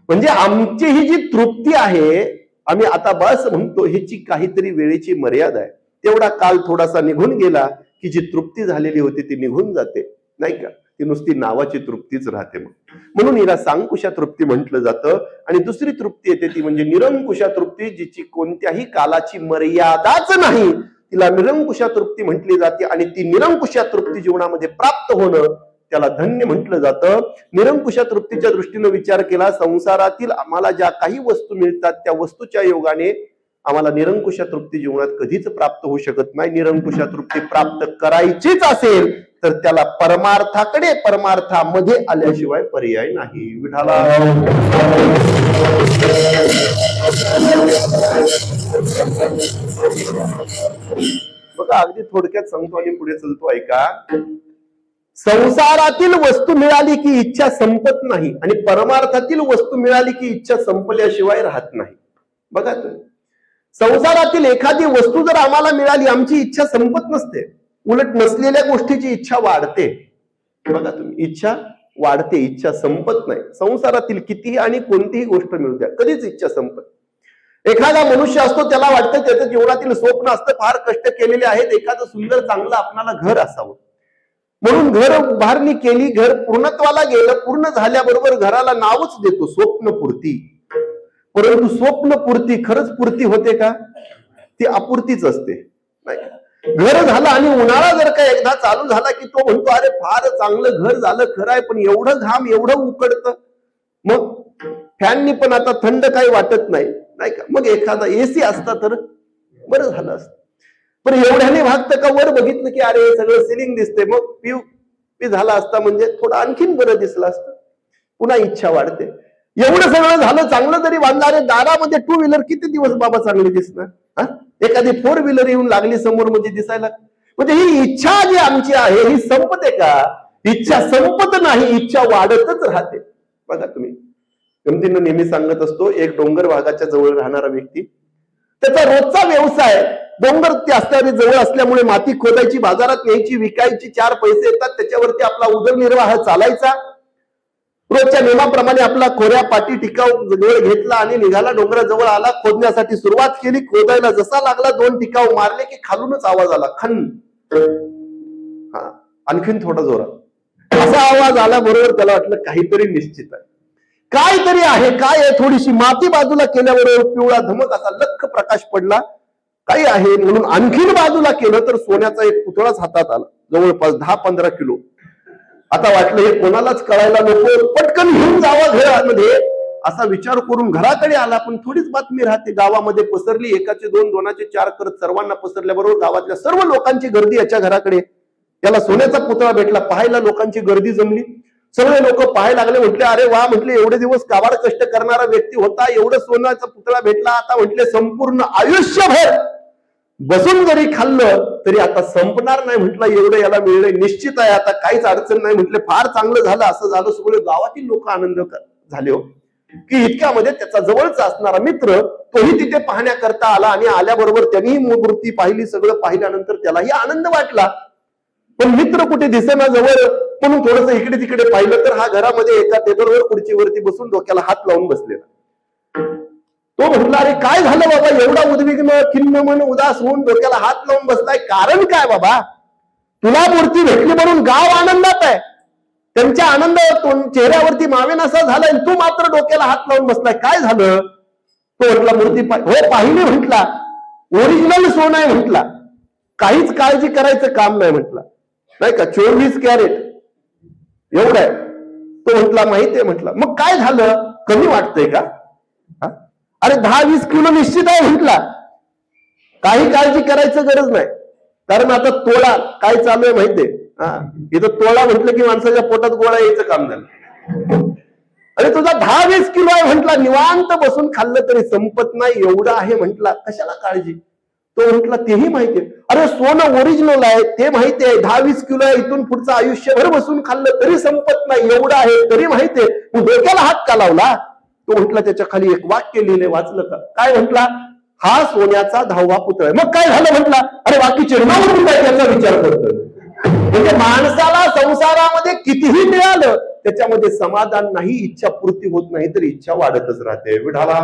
म्हणजे आमची ही जी तृप्ती आहे, आम्ही आता बस म्हणतो, ह्याची काहीतरी वेळेची मर्यादा आहे. तेवढा काल थोडासा निघून गेला की जी तृप्ती झालेली होती ती निघून जाते, नाही का. ती नुसती नावाची तृप्तीच राहते. म्हणून हिला सांकुशा तृप्ती म्हटलं जातं. आणि दुसरी तृप्ती येते ती म्हणजे निरंकुशा तृप्ती, जिची कोणत्याही कालाची मर्यादाच नाही, तिला निरंकुशा तृप्ती म्हटली जाते. आणि ती निरंकुशा तृप्ती जीवनामध्ये प्राप्त होणं त्याला धन्य म्हटलं जातं. निरंकुशा तृप्तीच्या दृष्टीने विचार केला, संसारातील आम्हाला ज्या काही वस्तू मिळतात त्या वस्तूच्या योगाने आम्हाला निरंकुशा तृप्ती जीवनात कधीच प्राप्त होऊ शकत नाही. निरंकुशा तृप्ती प्राप्त करायचीच असेल तर त्याला परमार्थाकडे, परमार्थामध्ये आल्याशिवाय पर्याय नाही. विठाला बघा, अगदी थोडक्यात सांगतो आणि पुढे चलतो, ऐका. संसारातील वस्तू मिळाली की इच्छा संपत नाही आणि परमार्थातील वस्तू मिळाली की इच्छा संपल्याशिवाय राहत नाही. बघा तुम्ही, संसारातील एखादी वस्तू जर आम्हाला मिळाली, आमची इच्छा संपत नसते, उलट नसलेल्या गोष्टीची इच्छा वाढते. बघा तुम्ही, इच्छा वाढते, इच्छा संपत नाही. संसारातील कितीही आणि कोणतीही गोष्ट मिळू द्या, कधीच इच्छा संपत. एखादा मनुष्य असतो, त्याला वाटतं त्याचं जीवनातील स्वप्न असतं, फार कष्ट केलेले आहेत, एखादं सुंदर चांगलं आपल्याला घर असावं म्हणून घर उभारणी केली, घर पूर्णत्वाला गेलं, पूर्ण झाल्याबरोबर घराला नावच देतो स्वप्नपूर्ती. परंतु स्वप्नपूर्ती खरंच पूर्ती होते का? ती अपूर्तीच असते, नाही. घर झालं आणि उन्हाळा जर का एकदा चालू झाला की तो म्हणतो अरे फार चांगलं घर झालं, खरं आहे, पण एवढं घाम एवढं उकडतं, मग फॅननी पण आता थंड काही वाटत नाही, नाही का. मग एखादा एसी असता तर बरं झालं असतं. पण एवढ्याने भागतं का? वर बघितलं की अरे सगळं सिलिंग दिसते, मग पी झाला असता म्हणजे थोडं आणखीन बरं दिसलं असतं. पुन्हा इच्छा वाढते. एवढं सगळं झालं, चांगलं तरी बांधणारे दारामध्ये 2 व्हीलर किती दिवस बाबा चांगली दिसणार? एखादी 4 व्हीलर येऊन लागली समोर म्हणजे दिसायला. म्हणजे ही इच्छा जी आमची आहे ही संपते का? इच्छा संपत नाही, इच्छा वाढतच राहते. बघा तुम्ही, गमतीनं नेहमी सांगत असतो, एक डोंगर भागाच्या जवळ राहणारा व्यक्ती, त्याचा रोजचा व्यवसाय डोंगर असणारी जवळ असल्यामुळे माती खोदायची, बाजारात न्यायची, विकायची, 4 पैसे येतात, त्याच्यावरती आपला उदरनिर्वाह चालायचा. रोजच्या नियमाप्रमाणे आपला खोऱ्या पाठी टिकाव जवळ घेतला आणि निघाला, डोंगराजवळ आला, खोदण्यासाठी सुरुवात केली. खोदायला जसा लागला 2 टिकाव मारले की खालूनच आवाज आला, खन. आणखीन थोडा जोरात असा आवाज आला, बरोबर त्याला वाटलं काहीतरी निश्चित आहे, काहीतरी आहे. काय आहे? थोडीशी माती बाजूला केल्याबरोबर पिवळा धमक असा लख्ख प्रकाश पडला. काही आहे म्हणून आणखीन बाजूला केलं तर सोन्याचा एक पुतळाच हातात आला, जवळपास 10-15 किलो. आता वाटलं हे कोणालाच कळायला नको, पटकन घेऊन जावं घरामध्ये, असा विचार करून घराकडे आला. पण थोडीच बातमी राहते, गावामध्ये पसरली. एकाचे 2, 2चे 4 करत सर्वांना पसरल्याबरोबर गावातल्या सर्व लोकांची गर्दी याच्या घराकडे. याला सोन्याचा पुतळा भेटला, पाहायला लोकांची गर्दी जमली. सगळे लोक पाहायला लागले. म्हटले अरे वा, म्हटले एवढे दिवस काबाड कष्ट करणारा व्यक्ती होता, एवढं सोन्याचा पुतळा भेटला. आता म्हटले संपूर्ण आयुष्यभर बसून जरी खाल्लं तरी आता संपणार नाही. म्हटलं एवढं याला मिळणं निश्चित आहे, आता काहीच अडचण नाही. म्हटले फार चांगलं झालं. असं झालं, सगळे गावातील लोक आनंद झाले हो, की इतक्यामध्ये त्याचा जवळचा असणारा मित्र तोही तिथे पाहण्याकरता आला आणि आल्याबरोबर त्यांनीही मूर्ती पाहिली. सगळं पाहिल्यानंतर त्यालाही आनंद वाटला. पण मित्र कुठे दिसेना जवळ, म्हणून थोडस इकडे तिकडे पाहिलं तर हा घरामध्ये एका टेबलवर खुर्चीवरती बसून डोक्याला हात लावून बसलेला. तो म्हटला अरे काय झालं बाबा, एवढा उद्विग्न, खिन्न मन, उदास होऊन डोक्याला हात लावून बसलाय, कारण काय बाबा? तुला मूर्ती भेटली म्हणून गाव आनंदात आहे, त्यांच्या आनंद चेहऱ्यावरती मावेनासा झालाय, तू मात्र डोक्याला हात लावून बसलाय, काय झालं? तो म्हटला मूर्ती हो पाहिली, म्हटला ओरिजिनल सोनं आहे, म्हटला काहीच काळजी करायचं काम नाही, म्हटला नाही का, 24 कॅरेट एवढं आहे. तो म्हटला माहितीये, म्हटला मग काय झालं, कमी वाटतंय का? अरे 10-20 किलो निश्चित आहे, म्हटला काही काळजी करायचं गरज नाही, कारण आता तोळा काय चालू आहे माहितीये, इथं तोळा म्हटलं की माणसाच्या पोटात गोळा यायचं काम झालं. अरे तुझा 10-20 किलो आहे, म्हटला निवांत बसून खाल्लं तरी संपत नाही, एवढं आहे, म्हटला कशाला काळजी? तो म्हटला तेही माहितीये, अरे सोनं ओरिजिनल आहे ते माहिती आहे, 10-20 किलो आहे, इथून पुढचं आयुष्यभर बसून खाल्लं तरी संपत नाही, एवढं आहे तरी माहितीये, तू डोक्याला हात का लावला? तो म्हटला त्याच्या खाली एक वाक्य लिहिले, वाचलं का? काय म्हटला? हा सोन्याचा 10वा पुतळा. मग काय झालं? म्हटला अरे बाकीचे ऋणावरून काय त्याचा विचार करतोय. म्हणजे माणसाला संसारामध्ये कितीही मिळालं त्याच्यामध्ये समाधान नाही, इच्छा पूर्ती होत नाही, तर इच्छा वाढतच राहते. विठाला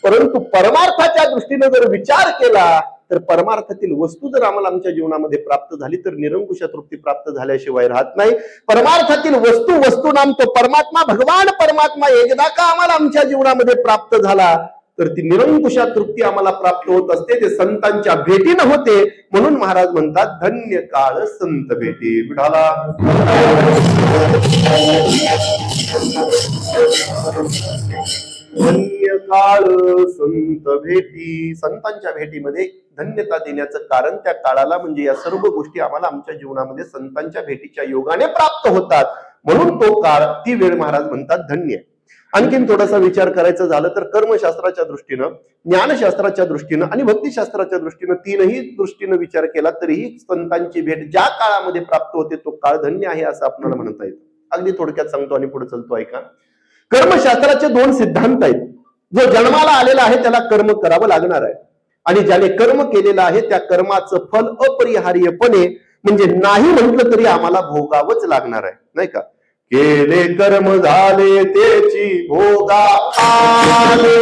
परंतु परमार्थाच्या दृष्टीने जर विचार केला तर परमार्थातील वस्तू जर आम्हाला आमच्या जीवनामध्ये प्राप्त झाली तर निरंकुश तृप्ती प्राप्त झाल्याशिवाय राहत नाही. परमार्थातील वस्तू नाम तो परमात्मा, भगवान परमात्मा एकदा का आम्हाला आमच्या जीवनामध्ये प्राप्त झाला तर ती निरंकुश तृप्ती आम्हाला प्राप्त होत असते, ते संतांच्या भेटीनं होते. म्हणून महाराज म्हणतात धन्य काळ संत भेटी. विठाला धन्य काळ संत भेटी. संतांच्या भेटीमध्ये धन्यता देण्याचं कारण त्या काळाला म्हणजे या सर्व गोष्टी आम्हाला आमच्या जीवनामध्ये संतांच्या भेटीच्या योगाने प्राप्त होतात, म्हणून तो काळ, ती वेळ महाराज म्हणतात धन्य. आणखीन थोडासा विचार करायचा झालं तर कर्मशास्त्राच्या दृष्टीनं, ज्ञानशास्त्राच्या दृष्टीनं आणि भक्तिशास्त्राच्या दृष्टीनं, तीनही दृष्टीनं विचार केला तरीही संतांची भेट ज्या काळामध्ये प्राप्त होते तो काळ धन्य आहे असं आपल्याला म्हणता येतं. अगदी थोडक्यात सांगतो आणि पुढे चलतो, ऐका. कर्मशास्त्राचे 2 सिद्धांत आहेत. जो जन्माला आलेला आहे त्याला कर्म करावं लागणार आहे, आणि ज्याने कर्म केलेलं आहे त्या कर्माचं फल अपरिहार्यपणे म्हणजे नाही म्हटलं तरी आम्हाला भोगावंच लागणार आहे, नाही का. केले कर्म झाले त्याची भोगा आले,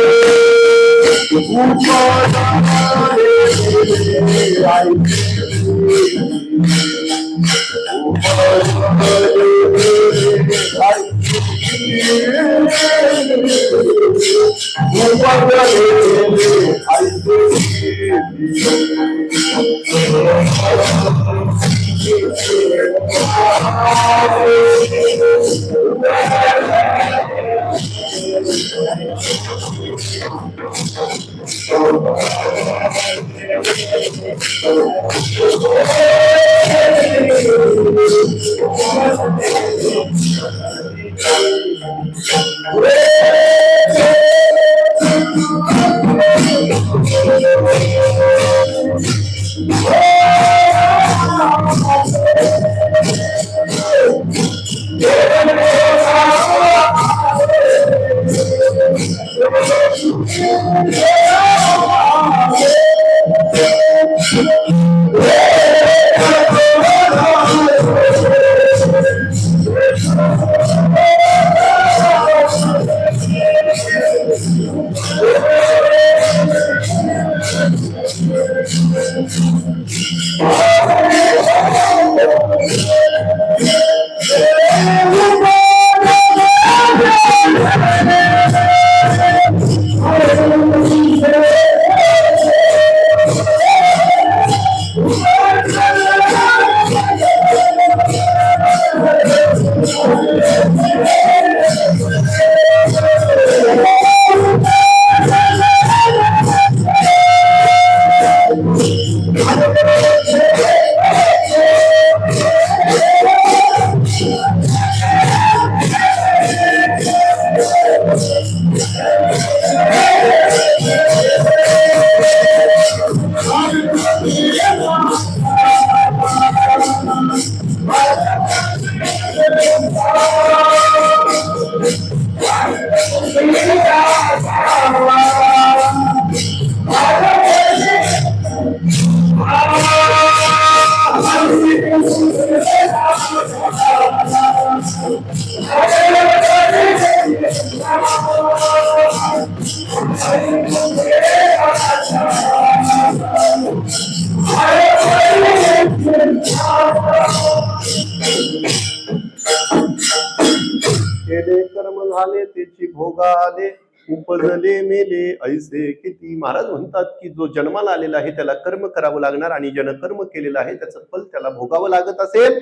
केले कर्म झाले त्याची भोगाले, उपजले मेले ऐसे किती. महाराज म्हणतात की जो जन्माला आलेला आहे त्याला कर्म करावं लागणार, आणि ज्यानं कर्म केलेलं आहे त्याचं फल त्याला भोगावं लागत असेल.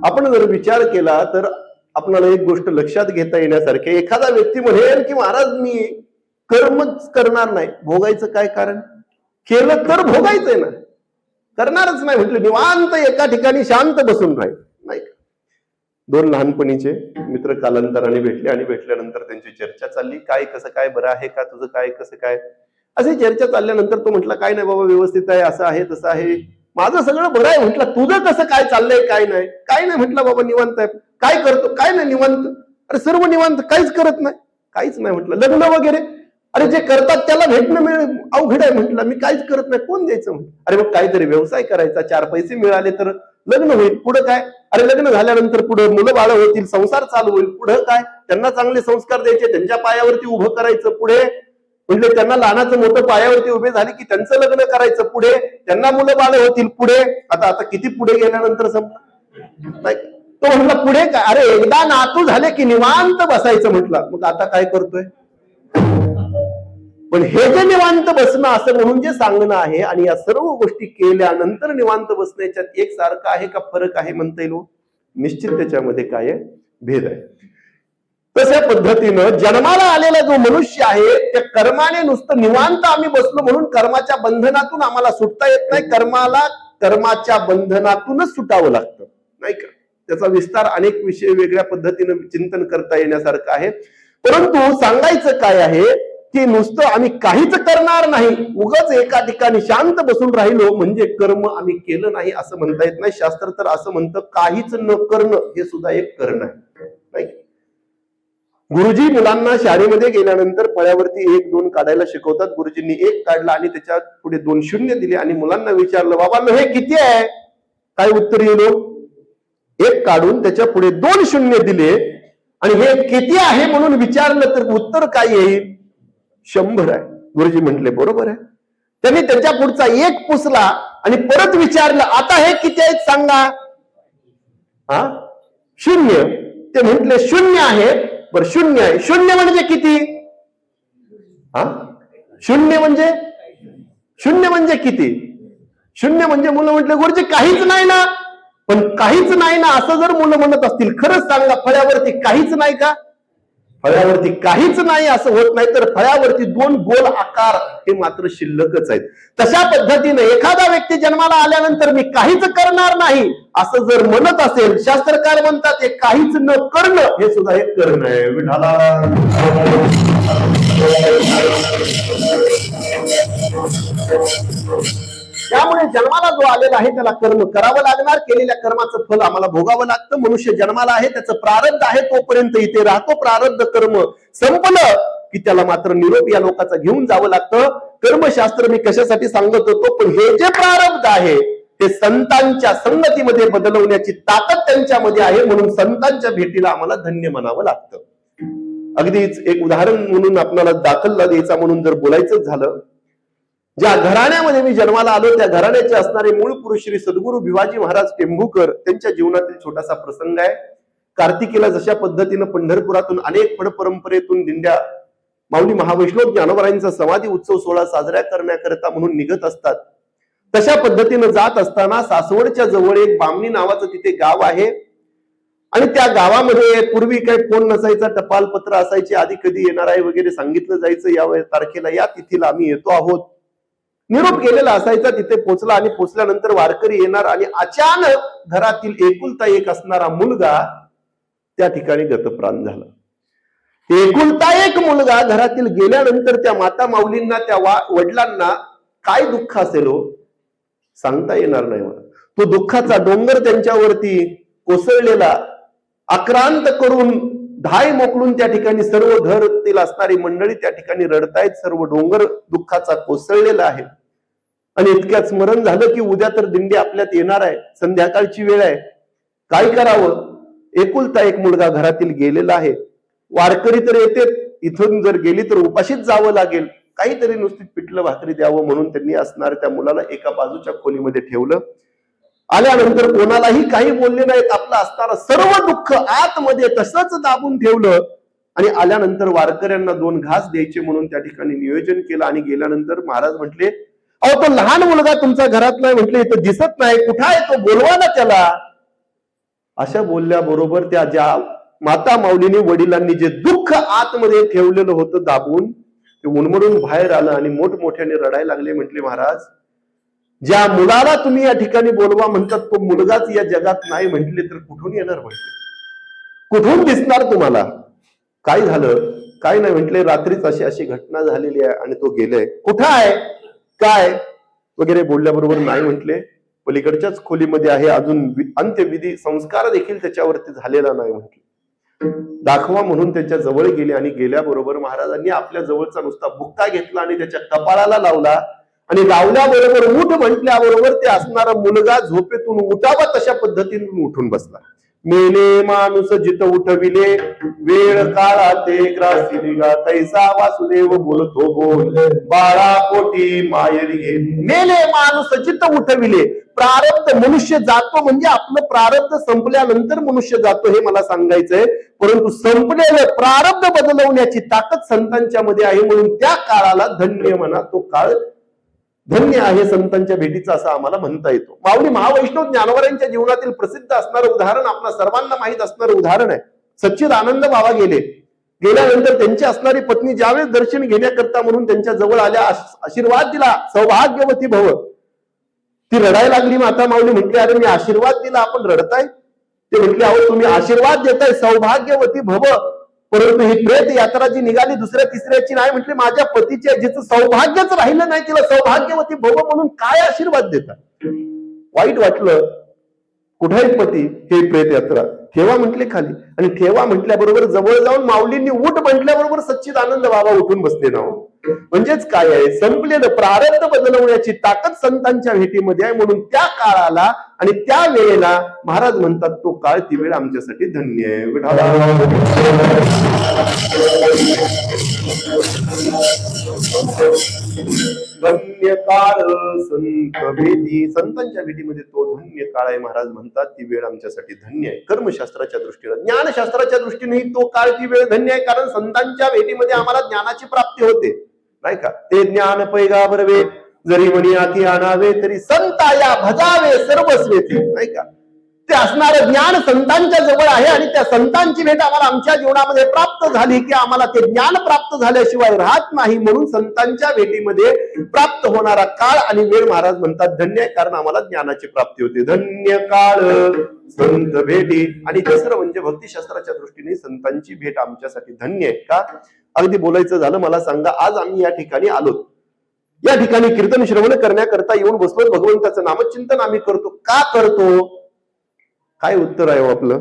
आपण जर विचार केला तर आपल्याला एक गोष्ट लक्षात घेता येण्यासारखे, एखादा व्यक्ती म्हणेल की महाराज मी कर्मच करणार नाही, भोगायचं काय कारण? केलं तर भोगायचंय ना, करणारच नाही म्हटलं निवांत एका ठिकाणी शांत बसून राहील नाही. दोन लहानपणीचे मित्र कालांतराने भेटले, आणि भेटल्यानंतर त्यांची चर्चा चालली, काय कसं काय, बरं आहे का तुझं, काय कसं काय, अशी चर्चा चालल्यानंतर तो म्हटला काय नाही बाबा व्यवस्थित आहे, असं आहे तसं आहे, माझं सगळं बरं आहे. म्हटलं तुझं कसं काय चाललंय? काय नाही, काय नाही म्हटलं बाबा निवांत आहे. काय करतो? काय नाही निवांत. अरे सर्व निवांत, काहीच करत नाही, काहीच नाही म्हटलं. लग्न वगैरे, अरे जे करतात त्याला भेटणं अवघड आहे म्हटलं, मी काहीच करत नाही, कोण द्यायचं? अरे मग काहीतरी व्यवसाय करायचा, 4 पैसे मिळाले तर लग्न होईल, पुढं काय? अरे लग्न झाल्यानंतर पुढं मुलं बाळ होतील, संसार चालू होईल, पुढं काय? त्यांना चांगले संस्कार द्यायचे, त्यांच्या पायावरती उभं करायचं, पुढे म्हणजे त्यांना लहानाचं मोठं पायावरती उभे झाले की त्यांचं लग्न करायचं, पुढे त्यांना मुलं बाळ होतील, पुढे आता किती पुढे गेल्यानंतर संपलं. तो म्हटला पुढे काय? अरे एकदा नातू झाले की निवांत बसायचं म्हटलं. मग आता काय करतोय? पण हे जे निवांत बसणं असं म्हणून जे सांगणं आहे, आणि या सर्व गोष्टी केल्यानंतर निवांत बसण्याच्यात एक सारखं आहे का फरक आहे म्हणता येईल? निश्चित त्याच्यामध्ये काय आहे? भेद आहे. तशा पद्धतीनं जन्माला आलेला जो मनुष्य आहे त्या कर्माने नुसतं निवांत आम्ही बसलो म्हणून कर्माच्या बंधनातून आम्हाला सुटता येत नाही. कर्माला कर्माच्या बंधनातूनच सुटावं लागतं नाही का? त्याचा विस्तार अनेक विषय वेगळ्या पद्धतीनं चिंतन करता येण्यासारखं आहे. परंतु सांगायचं काय आहे की नुसतं आम्ही काहीच करणार नाही, उगाच एका ठिकाणी शांत बसून राहिलो म्हणजे कर्म आम्ही केलं नाही असं म्हणता येत नाही. शास्त्र तर असं म्हणतं काहीच न करणं हे सुद्धा एक कर्ण आहे. गुरुजी मुलांना शाळेमध्ये गेल्यानंतर फळ्यावरती 1 2 काढायला शिकवतात. गुरुजींनी 1 काढला आणि त्याच्या पुढे 2 शून्य दिले आणि मुलांना विचारलं बाबा हे किती आहे? काय उत्तर येईल? 1 काढून त्याच्या पुढे 2 शून्य दिले आणि हे किती आहे म्हणून विचारलं तर उत्तर काय येईल? 100 आहे. गुरुजी म्हटले बरोबर आहे. त्यांनी त्याच्या पुढचा 1 पुसला आणि परत विचारलं आता हे किती आहेत सांगा? 0. ते म्हटले 0 आहे. बर 0 आहे. 0 म्हणजे किती? 0 म्हणजे किती? 0 म्हणजे मुलं म्हटले गुरुजी काहीच नाही ना. पण काहीच नाही ना असं जर मुलं म्हणत असतील खरंच सांगा फळ्यावरती काहीच नाही का? फळ्यावरती काहीच नाही असं होत नाही तर फळ्यावरती 2 गोल आकार हे मात्र शिल्लकच आहेत. तशा पद्धतीने एखादा व्यक्ती जन्माला आल्यानंतर मी काहीच करणार नाही असं जर म्हणत असेल, शास्त्रकार म्हणतात हे काहीच न करणं हे सुद्धा एक करणं आहे. विठाला त्यामुळे जन्माला जो आलेला आहे त्याला कर्म करावं लागणार. केलेल्या कर्माचं फल आम्हाला भोगावं लागतं. मनुष्य जन्माला आहे त्याचं प्रारब्ध आहे तोपर्यंत इथे राहतो. प्रारब्ध कर्म संपलं की त्याला मात्र निरोप या लोकाचा घेऊन जावं लागतं. कर्मशास्त्र मी कशासाठी सांगत होतो, पण हे जे प्रारब्ध आहे ते संतांच्या संगतीमध्ये बदलवण्याची ताकद त्यांच्यामध्ये आहे, म्हणून संतांच्या भेटीला आम्हाला धन्य म्हणावं लागतं. अगदीच एक उदाहरण म्हणून आपल्याला दाखला द्यायचा म्हणून जर बोलायचं झालं, ज्या घराण्यामध्ये मी जन्माला आलो त्या घराण्याचे असणारे मूळ पुरुष श्री सद्गुरू भिवाजी महाराज टेंभूकर त्यांच्या जीवनातील छोटासा प्रसंग आहे. कार्तिकीला जशा पद्धतीनं पंढरपुरातून अनेक फड परंपरेतून दिंड्या माऊली महावैष्णव ज्ञानोबरायांचा समाधी उत्सव सोहळा साजरा करण्याकरता म्हणून निघत असतात, तशा पद्धतीनं जात असताना सासवडच्या जवळ एक बामणी नावाचं तिथे गाव आहे आणि त्या गावामध्ये पूर्वी काही फोन नसायचा, टपाल पत्र असायचे, आधी कधी येणार आहे वगैरे सांगितलं जायचं, या तारखेला या तिथीला आम्ही येतो आहोत, निरोप गेलेला असायचा. तिथे पोहोचला आणि पोहोचल्यानंतर वारकरी येणार आणि अचानक घरातील एकुलता एक असणारा मुलगा त्या ठिकाणी गतप्राण झाला. एकुलता एक मुलगा घरातील गेल्यानंतर त्या माता माऊलींना, त्या वडिलांना काय दुःख असेल हो सांगता येणार नाही मला. तो दुःखाचा डोंगर त्यांच्यावरती कोसळलेला, आक्रांत करून धाय मोकलून त्या ठिकाणी सर्व घरातील असणारी मंडळी त्या ठिकाणी रडतायत, सर्व डोंगर दुःखाचा कोसळलेला आहे. आणि इतक्यात स्मरण झालं की उद्या तर दिंडी आपल्यात येणार आहे, संध्याकाळची वेळ आहे, काय करावं. एकुलता एक मुलगा घरातील गेलेला आहे, वारकरी तर येते, इथून जर गेली तर उपाशीच जावं लागेल, काहीतरी नुसती पिठलं भाकरी द्यावं म्हणून त्यांनी असणाऱ्या त्या मुलाला एका बाजूच्या खोलीमध्ये ठेवलं. आल्यानंतर कोणालाही काही बोलले नाहीत, आपलं असणारं सर्व दुःख आतमध्ये तसंच दाबून ठेवलं आणि आल्यानंतर वारकऱ्यांना 2 घास द्यायचे म्हणून त्या ठिकाणी नियोजन केलं. आणि गेल्यानंतर महाराज म्हटले, अहो तो लहान मुलगा तुमचा घरात नाही, म्हटले इथं दिसत नाही, कुठं आहे तो, बोलवा ना त्याला. अशा बोलल्याबरोबर त्या ज्या माता माऊलीने वडिलांनी जे दुःख आतमध्ये ठेवलेलं होतं दाबून, ते उणमडून बाहेर आलं आणि मोठमोठ्याने रडायला लागले. म्हटले, महाराज ज्या मुलाला तुम्ही या ठिकाणी बोलवा म्हणतात तो मुलगाच या जगात नाही म्हटले तर कुठून येणार, म्हटले कुठून दिसणार तुम्हाला. काय झालं, काय नाही म्हटले, रात्रीच अशी अशी घटना झालेली आहे आणि तो गेलाय, कुठं आहे काय वगैरे बोलल्याबरोबर नाही म्हटले, पलीकडच्याच खोलीमध्ये आहे, अजून अंत्यविधी संस्कार देखील त्याच्यावरती झालेला नाही म्हटले. दाखवा म्हणून त्याच्या जवळ गेले आणि गेल्याबरोबर महाराजांनी आपल्या जवळचा नुसता बुक्का घेतला आणि त्याच्या कपाळाला लावला आणि लावल्याबरोबर उठ म्हटल्याबरोबर ते असणारा मुलगा झोपेतून उठावा तशा पद्धतीने उठून बसला. मेले माणूस जित उठविले, वेळ काळा ते ग्रासी गा, तैसा वासुदेव बोलतो बोल, बाळा पोटी मायरी घे. मेले माणूस जित उठविले, प्रारब्ध मनुष्य जातो म्हणजे आपलं प्रारब्ध संपल्यानंतर मनुष्य जातो हे मला सांगायचंय, परंतु संपलेलं प्रारब्ध बदलवण्याची ताकद संतांच्या मध्ये आहे, म्हणून त्या काळाला धन्य म्हणा, तो काळ धन्य आहे संतांच्या भेटीचा असं आम्हाला म्हणता येतो. माऊली महावैष्णव ज्ञानोबरांच्या जीवनातील प्रसिद्ध असणारं उदाहरण, आपल्या सर्वांना माहित असणारं उदाहरण आहे. सच्चिदानंद बाबा गेल्यानंतर त्यांची असणारी पत्नी ज्यावेळेस दर्शन घेण्याकरता म्हणून त्यांच्या जवळ आल्या, आशीर्वाद दिला, सौभाग्यवती भव. ती रडायला लागली. माता माऊली म्हटली, अरे मी आशीर्वाद दिला, आपण रडताय. ते म्हटले, अहो तुम्ही आशीर्वाद देताय सौभाग्यवती भव, परंतु ही प्रेत यात्रा जी निघाली दुसऱ्या तिसऱ्याची नाही. म्हटले, माझ्या पतीच्या जिचं सौभाग्यच राहिलं नाही तिला सौभाग्यवती भव म्हणून काय आशीर्वाद देतात. वाईट वाटलं. कुठेही पती, हे प्रेत यात्रा ठेवा म्हटले खाली, आणि ठेवा म्हटल्याबरोबर जवळ जाऊन माऊलींनी उठ म्हटल्याबरोबर सच्चिदानंद बाबा उठून बसले ना. म्हणजेच काय आहे, संपलेलं प्रारब्ध बदलवण्याची ताकद संतांच्या भेटीमध्ये आहे, म्हणून त्या काळाला आणि त्या वेळेला महाराज म्हणतात तो काळ ती वेळ आमच्यासाठी धन्य आहे. धन्य काळ संत भेटी, संतांच्या भेटीमध्ये तो धन्य काळ आहे. महाराज म्हणतात ती वेळ आमच्यासाठी धन्य आहे. कर्मशास्त्राच्या दृष्टीने, ज्ञानशास्त्राच्या दृष्टीने तो काळ ती वेळ धन्य आहे, कारण संतांच्या भेटीमध्ये आम्हाला ज्ञानाची प्राप्ती होते, नाही का. ते ज्ञान पैगाबरवे जरी म्हणी आती आणावे, तरी संताया भजावे सर्वस्वेती, नाही का. ते असणारं ज्ञान संतांच्या जवळ आहे आणि त्या संतांची भेट आम्हाला आमच्या जीवनामध्ये प्राप्त झाली की आम्हाला ते ज्ञान प्राप्त झाल्याशिवाय राहत नाही, म्हणून संतांच्या भेटीमध्ये प्राप्त होणारा काळ आणि वेळ महाराज म्हणतात धन्य आहे, कारण आम्हाला ज्ञानाची प्राप्ती होते. धन्य काळ संत भेटी. आणि तिसरं म्हणजे भक्तिशास्त्राच्या दृष्टीने संतांची भेट आमच्यासाठी धन्य आहे का. अगदी बोलायचं झालं, मला सांगा, आज आम्ही या ठिकाणी आलो, या ठिकाणी कीर्तन श्रवण करण्याकरता येऊन बसलो, भगवंताचं नामचिंतन आम्ही करतो. का करतो? काय उत्तर आहे आपलं?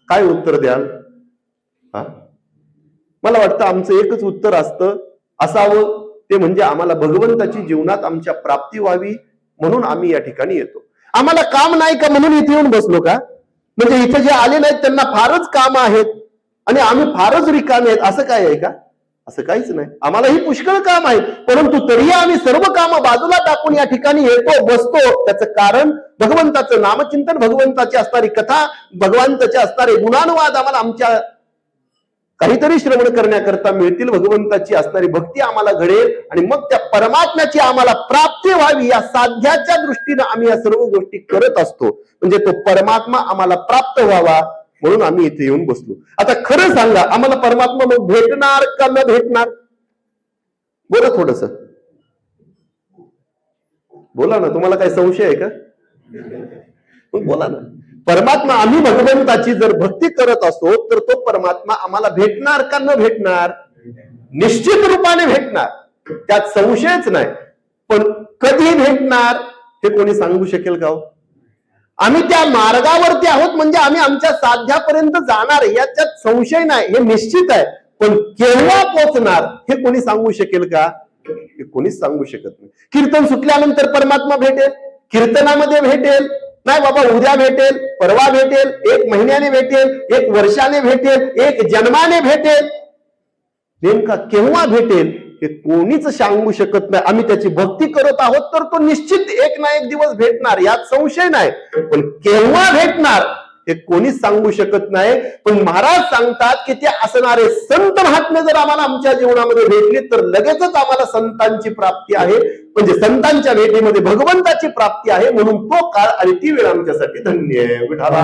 काय उत्तर द्याल? मला वाटतं आमचं एकच उत्तर असावं, ते म्हणजे आम्हाला भगवंताची जीवनात आमच्या प्राप्ती व्हावी म्हणून आम्ही या ठिकाणी येतो. आम्हाला काम नाही का म्हणून इथे येऊन बसलो का? म्हणजे इथे जे आले नाहीत त्यांना फारच काम आहेत आणि आम्ही फारच रिकामे आहेत असं काय आहे का? असं काहीच नाही. आम्हालाही पुष्कळ काम आहे, परंतु तरीही आम्ही सर्व काम बाजूला टाकून या ठिकाणी येतो, बसतो. त्याचं कारण भगवंताचं नामचिंतन, भगवंताची असणारी कथा, भगवंताचे असणारे गुणानुवाद आम्हाला आमच्या काहीतरी श्रवण करण्याकरता मिळतील, भगवंताची असणारी भक्ती आम्हाला घडेल आणि मग त्या परमात्म्याची आम्हाला प्राप्ती व्हावी या साध्याच्या दृष्टीनं आम्ही या सर्व गोष्टी करत असतो. म्हणजे तो परमात्मा आम्हाला प्राप्त व्हावा म्हणून आम्ही इथे येऊन बसलो. आता खरं सांगा, आम्हाला परमात्मा मग भेटणार का न भेटणार? बोला थोडस, बोला ना. तुम्हाला काही संशय आहे का? मग बोला ना. परमात्मा, आम्ही भगवंताची जर भक्ती करत असो तर तो परमात्मा आम्हाला भेटणार का न भेटणार? निश्चित रूपाने भेटणार, त्यात संशयच नाही. पण कधी भेटणार हे कोणी सांगू शकेल का? आम्ही त्या मार्गावरती आहोत म्हणजे आम्ही आमच्या साध्यापर्यंत जाणार याच्यात संशय नाही, हे निश्चित आहे. पण केव्हा पोचणार हे कोणी सांगू शकेल का? हे कोणीच सांगू शकत नाही. कीर्तन सुटल्यानंतर परमात्मा भेटेल, कीर्तनामध्ये भेटेल, नाही बाबा उद्या भेटेल, परवा भेटेल, 1 महिन्याने भेटेल, 1 वर्षाने भेटेल, 1 जन्माने भेटेल. नेमका केव्हा भेटेल हे कोणीच सांगू शकत नाही. आम्ही त्याची भक्ती करत आहोत तर तो निश्चित एक ना एक दिवस भेटणार, यात संशय नाही. पण केव्हा भेटणार हे कोणीच सांगू शकत नाही. पण महाराज सांगतात की ते असणारे संत महात्मे जर आम्हाला आमच्या जीवनामध्ये भेटले तर लगेचच आम्हाला संतांची प्राप्ती आहे, म्हणजे संतांच्या भेटीमध्ये भगवंताची प्राप्ती आहे. म्हणून तो काळ आणि ती वेळ आमच्यासाठी धन्य आहे. विठाला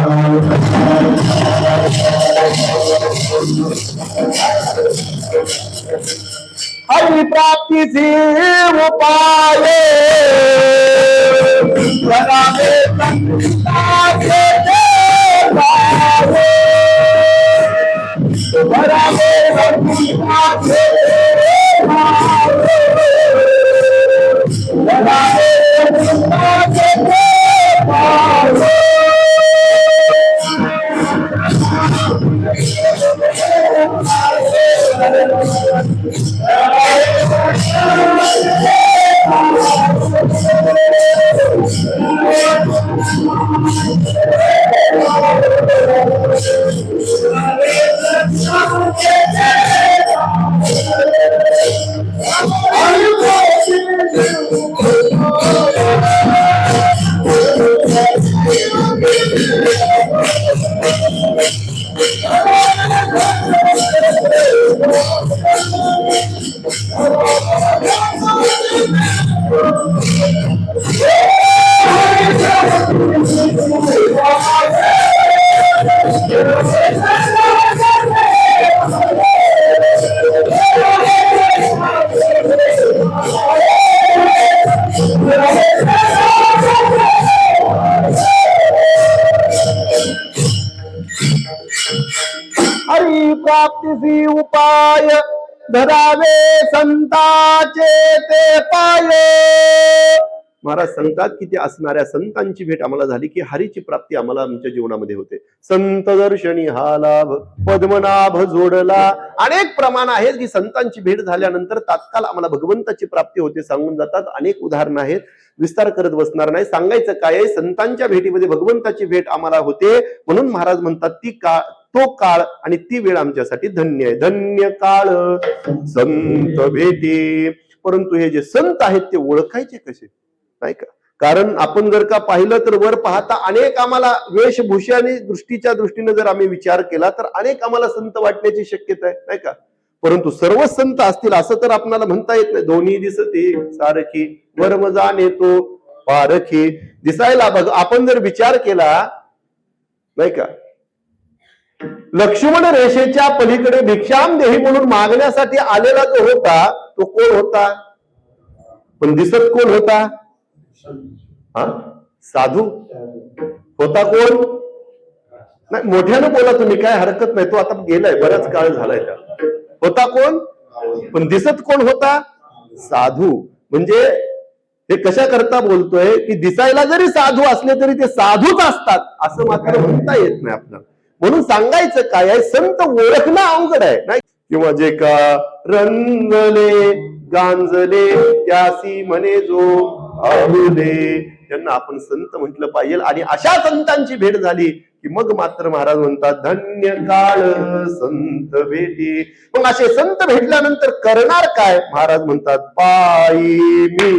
हरि प्राप्तीचे उपाय करावे संतांचे हरि प्राप्तीसी उपाय धरावे संताचे ते पाय. महाराज सांगतात की ते असणाऱ्या संतांची भेट आम्हाला झाली की हरीची प्राप्ती आम्हाला आमच्या जीवनामध्ये होते. संत दर्शनी हा लाभ पद्मनाभ जोडला. अनेक प्रमाण आहेत की संतांची भेट झाल्यानंतर तात्काळ आम्हाला भगवंताची प्राप्ती होते, सांगून जातात. अनेक उदाहरणं आहेत, विस्तार करत बसणार नाही. सांगायचं काय आहे, संतांच्या भेटीमध्ये भगवंताची भेट आम्हाला होते म्हणून महाराज म्हणतात तो काळ आणि ती वेळ आमच्यासाठी धन्य आहे. धन्य काळ संत भेटी. परंतु हे जे संत आहेत ते ओळखायचे कसे, नाही का? कारण आपण जर का पाहिलं तर वर पाहता अनेक आम्हाला वेशभूषा आणि दृष्टीच्या दृष्टीने जर आम्ही विचार केला तर अनेक आम्हाला संत वाटण्याची शक्यता आहे, नाही का? परंतु सर्व संत असतील असं तर आपल्याला म्हणता येत नाही. दोन्ही दिसते सारखी वर्म जाणे तो पारखी. दिसायला बघ आपण जर विचार केला, नाही का, लक्ष्मण रेषेच्या पलीकडे भिक्षाम देही म्हणून मागण्यासाठी आलेला जो होता तो कोण होता? पण दिसत कोण होता? हा, साधू होता. कोण? नाही, मोठ्यानं बोला तुम्ही, काय हरकत नाही. तो आता गेलाय, बराच काळ झालाय. होता कोण? पण दिसत कोण होता? साधू. म्हणजे हे कशा करता बोलतोय की दिसायला जरी साधू असले तरी ते साधूच असतात असं मात्र म्हणता येत नाही आपल्याला. म्हणून सांगायचं काय आहे, संत ओळखणं अवघड आहे, नाही? किंवा जे का रंगले गांजले त्यासी म्हणे जो भावले, त्यांना आपण संत म्हटलं पाहिजे. आणि अशा संतांची भेट झाली की मग मात्र महाराज म्हणतात धन्य काळ संत भेटी. मग असे संत भेटल्यानंतर करणार काय? महाराज म्हणतात पायी मी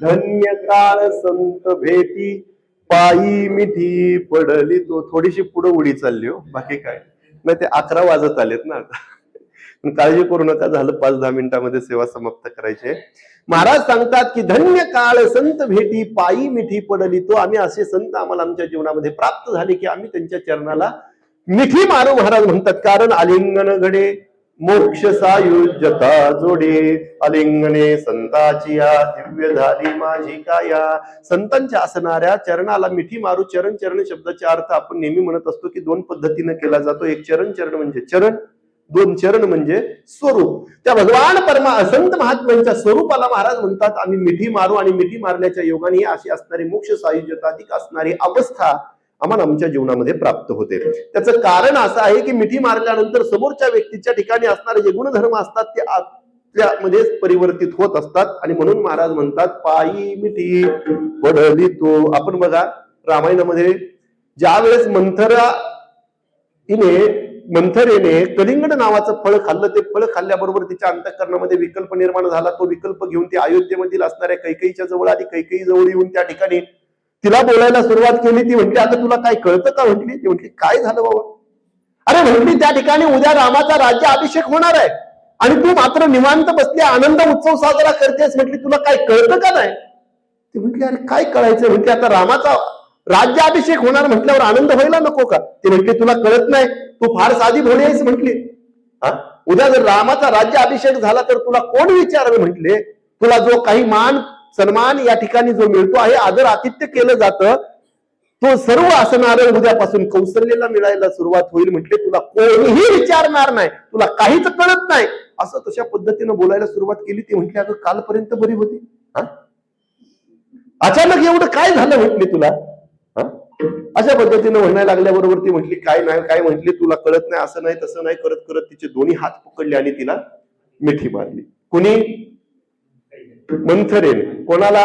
धन्य काळ संत भेटी पायी मिठी पडली तो. थोडीशी पुढे उडी चालली हो, बाकी काय नाही. ते 11 वाजत आलेत ना आता. पण काळजी करू नका, झालं 5-10 मिनिटांमध्ये सेवा समाप्त करायची. महाराज सांगतात की धन्य काळ संत भेटी पायी मिठी पडली तो. आम्ही असे संत आम्हाला आमच्या जीवनामध्ये प्राप्त झाले की आम्ही त्यांच्या चरणाला मिठी मारू. महाराज म्हणतात कारण आलिंगन घडे मोक्ष सायुज्यता जोडे, आलिंगने संताची या दिव्य झाली माझी काया. संतांच्या असणाऱ्या चरणाला मिठी मारू. चरण चरण शब्दाचा अर्थ आपण नेहमी म्हणत असतो की 2 पद्धतीने केला जातो. एक चरण म्हणजे चरण, 2 चरण म्हणजे स्वरूप. त्या भगवान परमा संत महात्म्यांच्या स्वरूपाला महाराज म्हणतात आम्ही मिठी मारू. आणि मिठी मारल्याच्या योगाने अशी असणारी मोक्ष सायुज्यता अधिक असणारी अवस्था आम्हाला आमच्या जीवनामध्ये प्राप्त होते. त्याचं कारण असं आहे की मिठी मारल्यानंतर समोरच्या व्यक्तीच्या ठिकाणी असणारे जे गुणधर्म असतात ते आपल्यामध्ये परिवर्तित होत असतात. आणि म्हणून महाराज म्हणतात पायी मिठी पडली तो. आपण बघा रामायणामध्ये ज्या वेळेस मंथरेने कलिंगड नावाचं फळ खाल्लं, ते फळ खाल्ल्याबरोबर तिच्या अंतःकरणामध्ये विकल्प निर्माण झाला. तो विकल्प घेऊन ती अयोध्येमधील असणाऱ्या कैकेयीच्या जवळ आली. कैकेयी जवळ येऊन त्या ठिकाणी तिला बोलायला सुरुवात केली. ती म्हटली आता तुला काय कळतं का? म्हटली. ती म्हटली काय झालं बाबा? अरे म्हटली त्या ठिकाणी उद्या रामाचा राज्याभिषेक होणार आहे आणि तू मात्र निवांत बसली आनंद उत्सव साजरा करतेस. म्हटली तुला काय कळतं का नाही? ती म्हटली अरे काय कळायचं? म्हटली आता रामाचा राज्याभिषेक होणार म्हटल्यावर आनंद व्हायला नको का? ती म्हटली तुला कळत नाही, तू फार साधी भोळी आहेस. म्हटली उद्या जर रामाचा राज्याभिषेक झाला तर तुला कोण विचारावे? म्हटले तुला जो काही मान सन्मान या ठिकाणी जो मिळतो आहे, आदर आतिथ्य केलं जातं, तो सर्व असणारं उद्यापासून कौशल्याला मिळायला सुरुवात होईल. म्हटले तुला कोणीही विचारणार नाही, तुला काहीच कळत नाही. असं तशा पद्धतीनं बोलायला सुरुवात केली. ती म्हटली अगं कालपर्यंत बरी होती, अचानक एवढं काय झालं म्हटली तुला? अशा पद्धतीनं म्हणायला लागल्याबरोबर ती म्हटली काय नाही काय. म्हटली तुला कळत नाही, असं नाही तसं नाही करत करत तिचे दोन्ही हात पकडले आणि तिला मिठी मारली. कुणी? मंथरेने. कोणाला?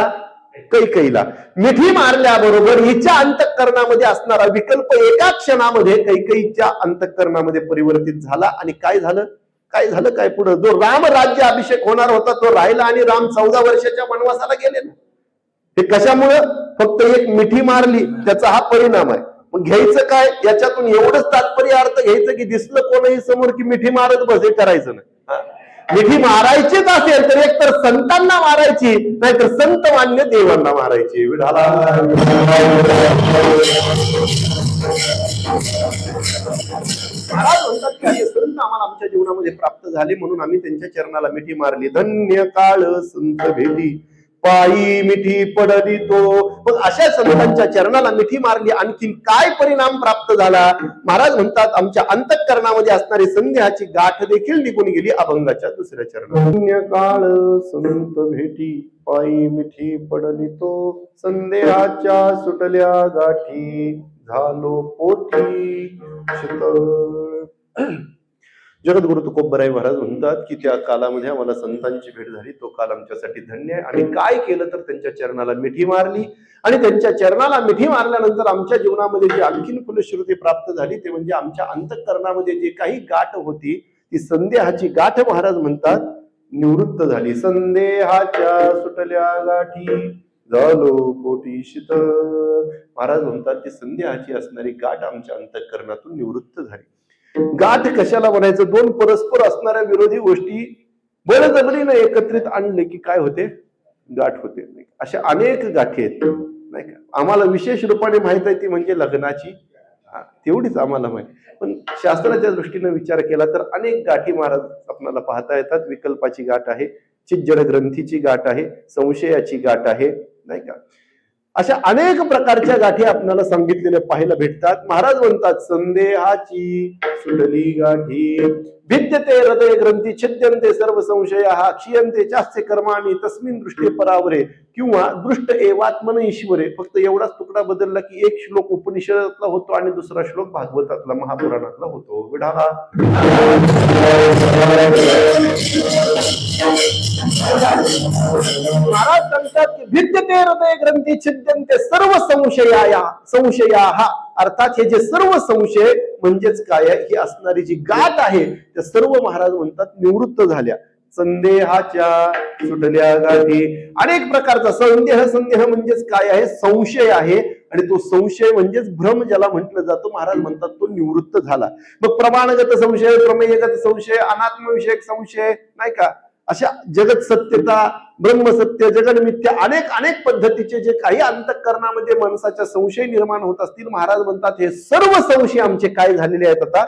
कैकेयीला. मिठी मारल्याबरोबर हिच्या अंतःकरणामध्ये असणारा विकल्प एका क्षणामध्ये कैकेयीच्या अंतःकरणामध्ये परिवर्तित झाला. आणि काय झालं? काय पुढे जो राम राज्य अभिषेक होणार होता तो राहिला आणि राम 14 वर्षाच्या वनवासाला गेले ना. हे कशामुळं? फक्त एक मिठी मारली, त्याचा हा परिणाम आहे. मग घ्यायचं काय याच्यातून? एवढंच तात्पर्य अर्थ घ्यायचं की दिसलं कोणही समोर की मिठी मारत बस, हे करायचं नाही. मिठी मारायचीच असेल तर एक तर संतांना मारायची, नाहीतर संत मान्य देवांना मारायची. विठाला महाराज म्हणतात की हे संत आम्हाला आमच्या जीवनामध्ये प्राप्त झाले म्हणून आम्ही त्यांच्या चरणाला मिठी मारली. धन्य काळ संत भेटी पायी मिठी पडली तो. मग अशा संतांच्या चरणाला मिठी मारली. आणखीन काय परिणाम प्राप्त झाला? महाराज म्हणतात आमच्या अंतःकरणामध्ये असणारी संदेहाची गाठ देखील निघून गेली. अभंगाच्या 2ऱ्या चरणात धन्य काळ संत भेटी पायी मिठी पडली तो, संदेहाच्या सुटल्या गाठी झालो पोटी शीतळ. जगद्गुरु तुकोबराय महाराज म्हणतात की त्या कालामध्ये आम्हाला संतांची भेट झाली, तो काल आमच्यासाठी धन्य आहे. आम्ही काय केलं तर त्यांच्या चरणाला मिठी मारली, आणि त्यांच्या चरणाला मिठी मारल्यानंतर आमच्या जीवनामध्ये जी आणखीन फलश्रुती प्राप्त झाली ते म्हणजे आमच्या अंतःकरणामध्ये जी काही गाठ होती ती संदेहाची गाठ महाराज म्हणतात निवृत्त झाली. संदेहाच्या सुटल्या गाठी झालो कोटी शीतळ. महाराज म्हणतात ती संदेहाची असणारी गाठ आमच्या अंतःकरणातून निवृत्त झाली. गाठ कशाला म्हणायचं? दोन परस्पर असणाऱ्या विरोधी गोष्टी बळजबरीनं एकत्रित आणले की काय होते? गाठ होते. अशा अनेक गाठी आहेत नाही का. आम्हाला विशेष रूपाने माहित आहे ती म्हणजे लग्नाची, तेवढीच आम्हाला माहिती. पण शास्त्राच्या दृष्टीने विचार केला तर अनेक गाठी महाराज आपल्याला पाहता येतात. विकल्पाची गाठ आहे, चिज्जड ग्रंथीची गाठ आहे, संशयाची गाठ आहे नाही का. अशा अनेक प्रकारच्या गाठी आपल्याला सांगितलेल्या पाहायला भेटतात. महाराज म्हणतात संदेहाची सुटली गाठी भिद्यते हृदय ग्रंथी छिद्यंते सर्व संशय क्षीयंते चास्ते कर्माणी तस्मिन दृष्टे परावरे किंवा दृष्ट एवात्मन ईश्वरे. फक्त एवढाच तुकडा बदलला की एक श्लोक उपनिषदातला होतो आणि दुसरा श्लोक भागवतातला महापुराणातला होतो. विढाला महाराज सांगतात की भिद्यते हृदय ग्रंथी छिद्यंते सर्व संशया अर्थात हे जे सर्व संशय म्हणजेच काय आहे, ही असणारी जी गाठ आहे त्या सर्व महाराज म्हणतात निवृत्त झाल्या. संदेहाच्या सुटल्या गाठी. अनेक प्रकारचा संदेह म्हणजेच काय आहे? संशय आहे, आणि तो संशय म्हणजेच भ्रम ज्याला म्हटलं जातं. महाराज म्हणतात तो निवृत्त झाला. मग प्रमाणगत संशय, प्रमेयगत संशय, अनात्मविषयक संशय नाही का, अशा जगत सत्यता, ब्रह्मसत्य, जगन्मिथ्या अनेक पद्धतीचे जे काही अंतःकरणामध्ये माणसाच्या संशय निर्माण होत असतील, महाराज म्हणतात हे सर्व संशय आमचे काय झालेले आहेत? आता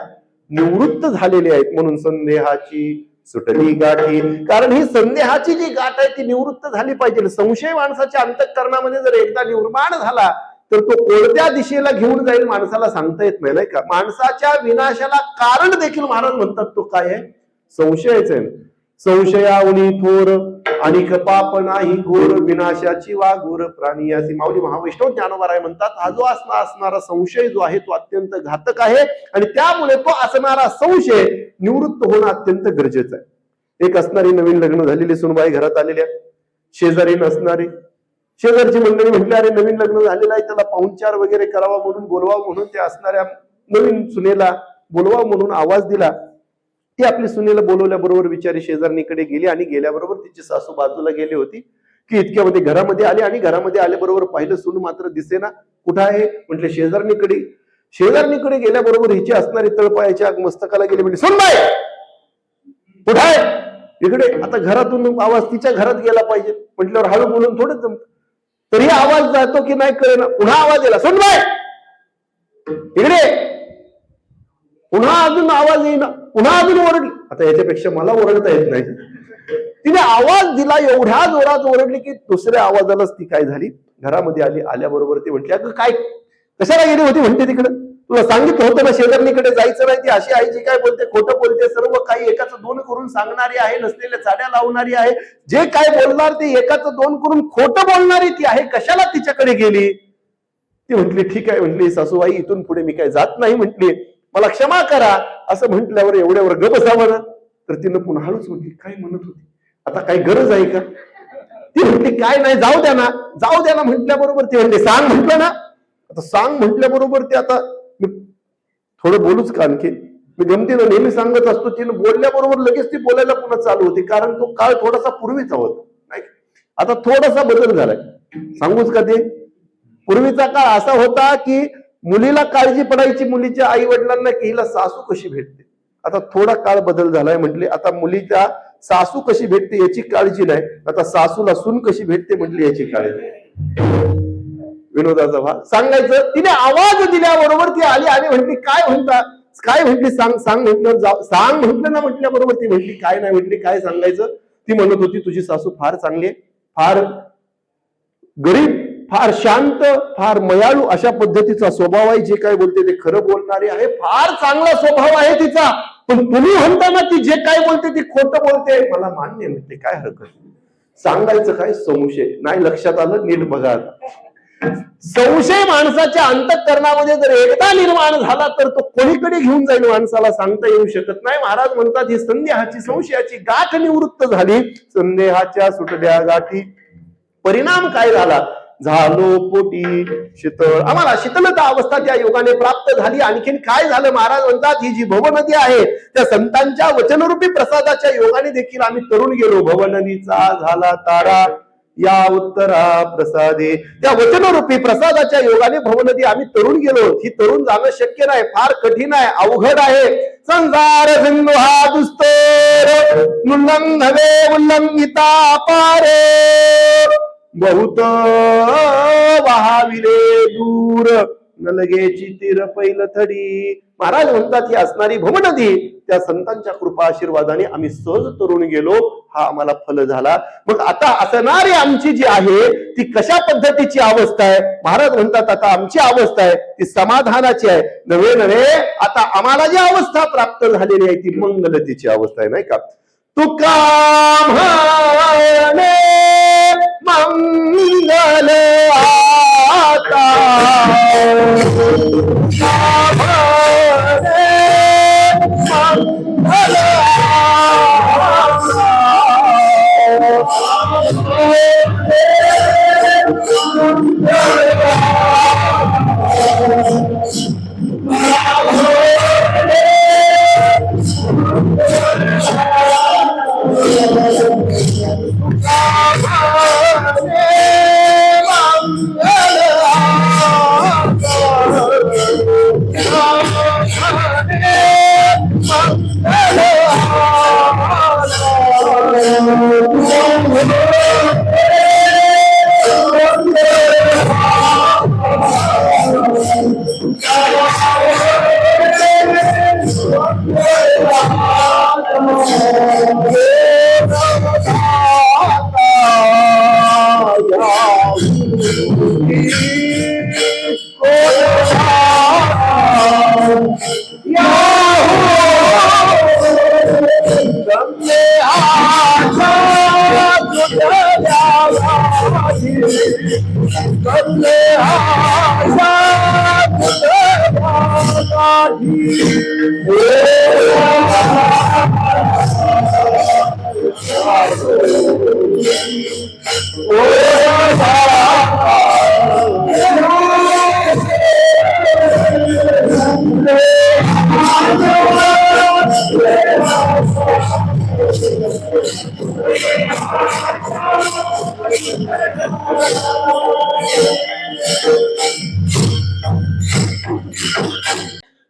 निवृत्त झालेले आहेत. म्हणून संदेहाची सुटली गाठी. कारण ही संदेहाची जी गाठ आहे ती निवृत्त झाली पाहिजे. संशय माणसाच्या अंतःकरणामध्ये जर एकदा निर्माण झाला तर तो कोणत्या दिशेला घेऊन जाईल माणसाला सांगता येत नाही का. माणसाच्या विनाशाला कारण देखील महाराज म्हणतात तो काय आहे? संशयच आहे. संशयावनी थोर आणि पाप नाही घोर विनाशाची वाघोर प्राणी. अशी माऊली महावैष्णव ज्ञानोबा म्हणतात हा जो असणारा संशय जो आहे तो अत्यंत घातक आहे, आणि त्यामुळे तो असणारा संशय निवृत्त होणं अत्यंत गरजेचं आहे. एक असणारी नवीन लग्न झालेली सुनबाई घरात आलेल्या, शेजारी नसणारी शेजारची मंडळी म्हटली अरे नवीन लग्न झालेलं आहे, त्याला पाहुणचार वगैरे करावा म्हणून बोलवा म्हणून त्या असणाऱ्या नवीन सुनेला बोलवा म्हणून आवाज दिला. ती आपली सुनेला बोलवल्याबरोबर बिचारी शेजारणीकडे गेली, आणि गेल्याबरोबर तिची सासू बाजूला गेली होती की इतक्यामध्ये घरामध्ये आली, आणि घरामध्ये आल्याबरोबर पाहिलं सून मात्र दिसेना. कुठं आहे म्हटले शेजारणीकडे. शेजारणीकडे गेल्याबरोबर हिची असणारी तळपायाच्या मस्तकाला गेली, म्हणजे सुनबाई कुठं आहे? इकडे. आता घरातून आवाज तिच्या घरात गेला पाहिजे म्हटल्यावर हळू बोलून थोडंच जमत, तरी आवाज जातो की नाही कळेना. पुन्हा आवाज दिला सुनबाई इकडे. पुन्हा अजून आवाज येईना, पुन्हा अजून ओरडली. आता याच्यापेक्षा मला ओरडता येत नाही. तिने आवाज दिला, एवढ्या जोरात ओरडली की दुसऱ्या आवाजालाच ती काय झाली घरामध्ये आली. आल्याबरोबर ती म्हटली अगं काय कशाला गेली होती म्हणते तिकडे, तुला सांगितलं होतं ना शेजारणीकडे जायचं नाही. ती अशी आईची काय बोलते, खोटं बोलते, सर्व काही एकाचं दोन करून सांगणारी आहे, नसलेल्या चाड्या लावणारी आहे. जे काय बोलणार ते एकाचं दोन करून खोटं बोलणारी ती आहे. कशाला तिच्याकडे गेली? ती म्हटली ठीक आहे म्हटली सासूबाई, इथून पुढे मी काय जात नाही म्हटली, मला क्षमा करा. असं म्हटल्यावर एवढ्यावर गप बसावं ना. तर तिनं पुन्हा हळूच म्हटली काय म्हणत होती, आता काय गरज आहे का? ती म्हटली काय नाही जाऊ द्या ना, जाऊ द्या ना म्हटल्याबरोबर ती म्हणली सांग म्हटलं ना. आता सांग म्हटल्याबरोबर ते आता मी थोडं बोलूच का आणखी, मी गमतीनं नेहमी सांगत असतो. तिनं बोलल्याबरोबर लगेच ती बोलायला पुन्हा चालू होती, कारण तो काळ थोडासा पूर्वीचा होता नाही. आता थोडासा बदल झालाय. सांगूच का ते? पूर्वीचा काळ असा होता की मुलीला काळजी पडायची मुलीच्या आई वडिलांना की हिला सासू कशी भेटते. आता थोडा काळ बदल झालाय. म्हटले आता मुलीच्या सासू कशी भेटते याची काळजी नाही, आता सासूला सून कशी भेटते म्हटली याची काळजी. विनोदाचा भाग सांगायचं. तिने आवाज दिल्याबरोबर ती आली आणि म्हटली काय म्हणता, काय म्हटली सांग सांग म्हटलं, सांग म्हटलं ना म्हटल्याबरोबर ती म्हटली काय नाही म्हटली काय सांगायचं. ती म्हणत होती तुझी सासू फार चांगली आहे, फार गरीब, फार शांत, फार मयाळू अशा पद्धतीचा स्वभाव आहे. जे काय बोलते ते खरं बोलणारी आहे, फार चांगला स्वभाव आहे तिचा. पण तुम्ही म्हणताना ती जे काय बोलते ती खोटं बोलते. मला मान्य म्हणते काय हरकत, सांगायचं काय संशय नाही. लक्षात आलं? नीट बघा. संशय माणसाच्या अंतःकरणामध्ये जर एकदा निर्माण झाला तर तो कोणीकडे घेऊन जाईल माणसाला सांगता येऊ शकत नाही. महाराज म्हणतात ही संदेहाची संशयाची गाठ निवृत्त झाली, संदेहाच्या सुटल्या गाठी. परिणाम काय झाला? झालो पोटी शीतळ. आम्हाला शीतलता अवस्था त्या योगाने प्राप्त झाली. आणखीन काय झालं? महाराज म्हणतात ही जी भवनदी आहे त्या संतांच्या वचनरूपी प्रसादाच्या योगाने देखील आम्ही तरुण गेलो. भवनदीचा झाला तारा या उत्तरा प्रसादे. त्या वचनरूपी प्रसादाच्या योगाने भवनदी आम्ही तरुण गेलो. ही तरुण जाणं शक्य नाही, फार कठीण आहे, अवघड आहे. संसार सिंधू हा दुस्तर उल्लंघवे उल्लंघिता पारे बहुत वाहाविले दूर नलगेची तीर पैल थडी. महाराज म्हणतात ही असणारी भवनदी त्या संतांच्या कृपा आशीर्वादाने आम्ही सहज तरुण गेलो. हा आम्हाला फल झाला. मग आता असणारी आमची जी आहे ती कशा पद्धतीची अवस्था आहे? महाराज म्हणतात आता आमची अवस्था आहे ती समाधानाची आहे. नव्हे नव्हे आता आम्हाला जी अवस्था प्राप्त झालेली आहे ती मंगलतेची अवस्था आहे, नाही का? तुका म्हणे मंगल आता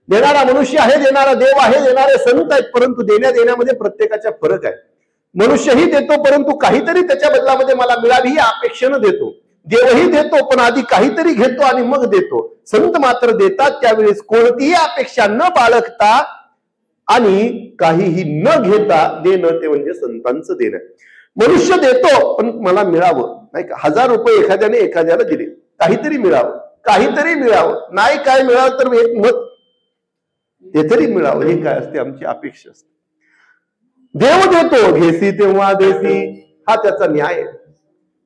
देणारा मनुष्य आहे, देणारा देव आहे, देणारे संत आहेत, परंतु देण्या देण्यामध्ये प्रत्येकाचा फरक आहे. मनुष्यही देतो परंतु काहीतरी त्याच्या बदलामध्ये मला मिळावी ही अपेक्षेनं देतो. देवही देतो पण आधी काहीतरी घेतो आणि मग देतो. संत मात्र देतात त्यावेळेस कोणतीही अपेक्षा न बाळगता आणि काहीही न घेता देणं, ते म्हणजे संतांचं देणं. मनुष्य देतो पण मला मिळावं, नाही का? 1000 रुपये एखाद्याने एखाद्याला दिले, काहीतरी मिळावं, काहीतरी मिळावं, नाही काय मिळालं तर एक मत ते तरी मिळावं, हे काय असते आमची अपेक्षा असते. देव देतो घेसी तेव्हा देसी, हा त्याचा न्याय आहे.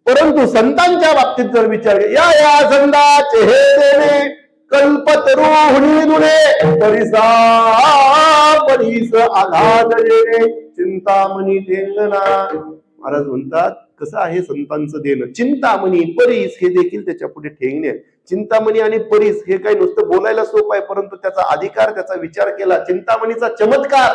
परंतु संतांच्या बाबतीत जर विचार या संताचे हे देणे कल्पतरुणी दुणे परिसा परिस आघात देणे चिंतामणी ठेंगणा. महाराज म्हणतात कसं आहे संतांचं देणं. चिंतामणी परीस हे देखील त्याच्या पुढे ठेंगणे. चिंतामणी आणि परीस हे काही नुसतं बोलायला सोपं आहे, परंतु त्याचा अधिकार, त्याचा विचार केला. चिंतामणीचा चमत्कार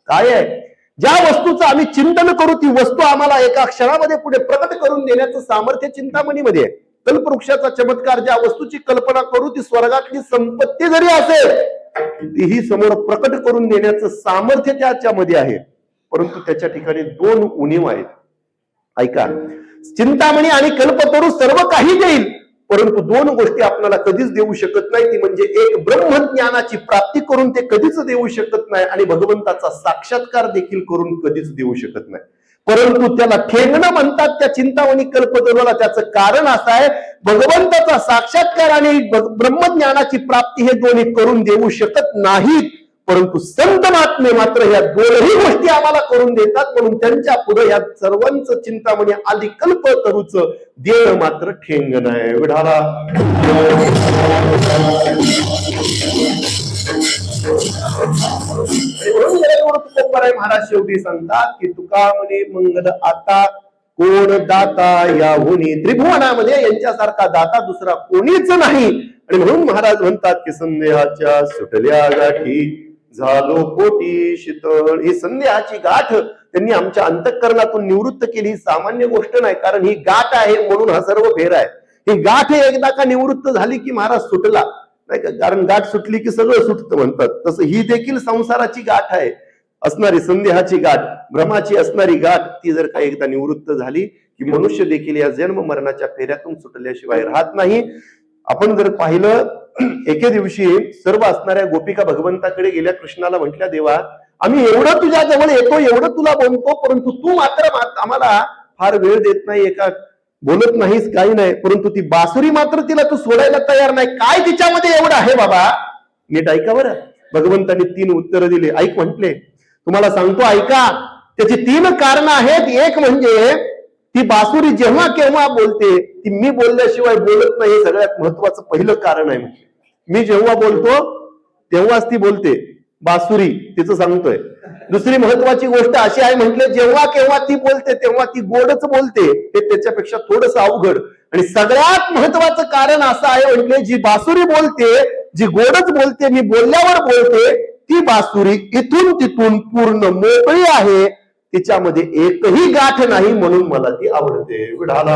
काय आहे? ज्या वस्तूचं आम्ही चिंतन करू ती वस्तू आम्हाला एका क्षणामध्ये पुढे प्रकट करून देण्याचं सामर्थ्य चिंतामणीमध्ये आहे. कल्पवृक्षाचा चमत्कार, ज्या वस्तूची कल्पना करू ती स्वर्गातली संपत्ती जरी असेल तीही समोर प्रकट करून देण्याचं सामर्थ्य त्याच्यामध्ये आहे. परंतु त्याच्या ठिकाणी 2 उणीव आहेत. ऐका, चिंतामणी आणि कल्पतरू सर्व काही देईल, परंतु 2 गोष्टी आपल्याला कधीच देऊ शकत नाही. ती म्हणजे एक ब्रह्मज्ञानाची प्राप्ती करून ते कधीच देऊ शकत नाही आणि भगवंताचा साक्षात्कार देखील करून कधीच देऊ शकत नाही. परंतु त्याला ठेंगणं म्हणतात त्या चिंतामणी कल्पतरूला. त्याचं कारण असं आहे, भगवंताचा साक्षात्कार आणि ब्रह्मज्ञानाची प्राप्ती हे दोन्ही करून देऊ शकत नाहीत, परंतु संत महात्मे मात्र या दोनही गोष्टी आम्हाला करून देतात, म्हणून त्यांच्या पुढे या सर्वांचं चिंतामणी आदि कल्प तरुच देण मात्र ठेंग नाही. विढाला महाराज शेवटी सांगतात की तुका म्हणे मंगल आता कोण दाता याहुनी त्रिभुवनामध्ये यांच्यासारखा दाता दुसरा कोणीच नाही. आणि म्हणून महाराज म्हणतात की संदेहाच्या सुटल्या गाठी झालो कोटी शीतळ. ही संदेहाची गाठ त्यांनी आमच्या अंतःकरणातून निवृत्त केली. ही सामान्य गोष्ट नाही, कारण ही गाठ आहे म्हणून हा सर्व फेर आहे. ही गाठ एकदा का निवृत्त झाली की महाराज सुटला नाही का, कारण गाठ सुटली की सगळं सुटतं म्हणतात. तसं ही देखील संसाराची गाठ आहे, असणारी संदेहाची गाठ, भ्रमाची असणारी गाठ. ती जर का एकदा निवृत्त झाली की मनुष्य देखील या जन्म मरणाच्या फेऱ्यातून सुटल्याशिवाय राहत नाही. आपण जर पाहिलं, एके दिवशी सर्व असणाऱ्या गोपिका भगवंताकडे गेल्या, कृष्णाला म्हटल्या, देवा आम्ही एवढं तुझ्या जवळ येतो, एवढं तुला बोलतो, परंतु तू मात्र आम्हाला फार वेळ देत नाही, एका बोलत नाहीस, काही नाही. परंतु ती बासुरी मात्र तिला तू सोडायला तयार नाही. काय तिच्यामध्ये एवढं आहे बाबा? नीट ऐका बरं. भगवंतांनी 3 उत्तरं दिले. ऐक म्हटले, तुम्हाला सांगतो ऐका. त्याची 3 कारणं आहेत. एक म्हणजे ती बासुरी जेव्हा केव्हा बोलते, ती मी बोलल्याशिवाय बोलत नाही, हे सगळ्यात महत्वाचं पहिलं कारण आहे. म्हणजे मी जेव्हा बोलतो तेव्हाच ती बोलते, बासुरी तिचं सांगतोय. दुसरी महत्वाची गोष्ट अशी आहे, म्हटले जेव्हा केव्हा ती बोलते तेव्हा ती गोडच बोलते, हे त्याच्यापेक्षा थोडस अवघड. आणि सगळ्यात महत्वाचं कारण असं आहे, म्हटले जी बासुरी बोलते, जी गोडच बोलते, मी बोलल्यावर बोलते, ती बासुरी इथून तिथून पूर्ण मोकळी आहे, तिच्यामध्ये एकही गाठ नाही, म्हणून मला ती आवडते. विढाला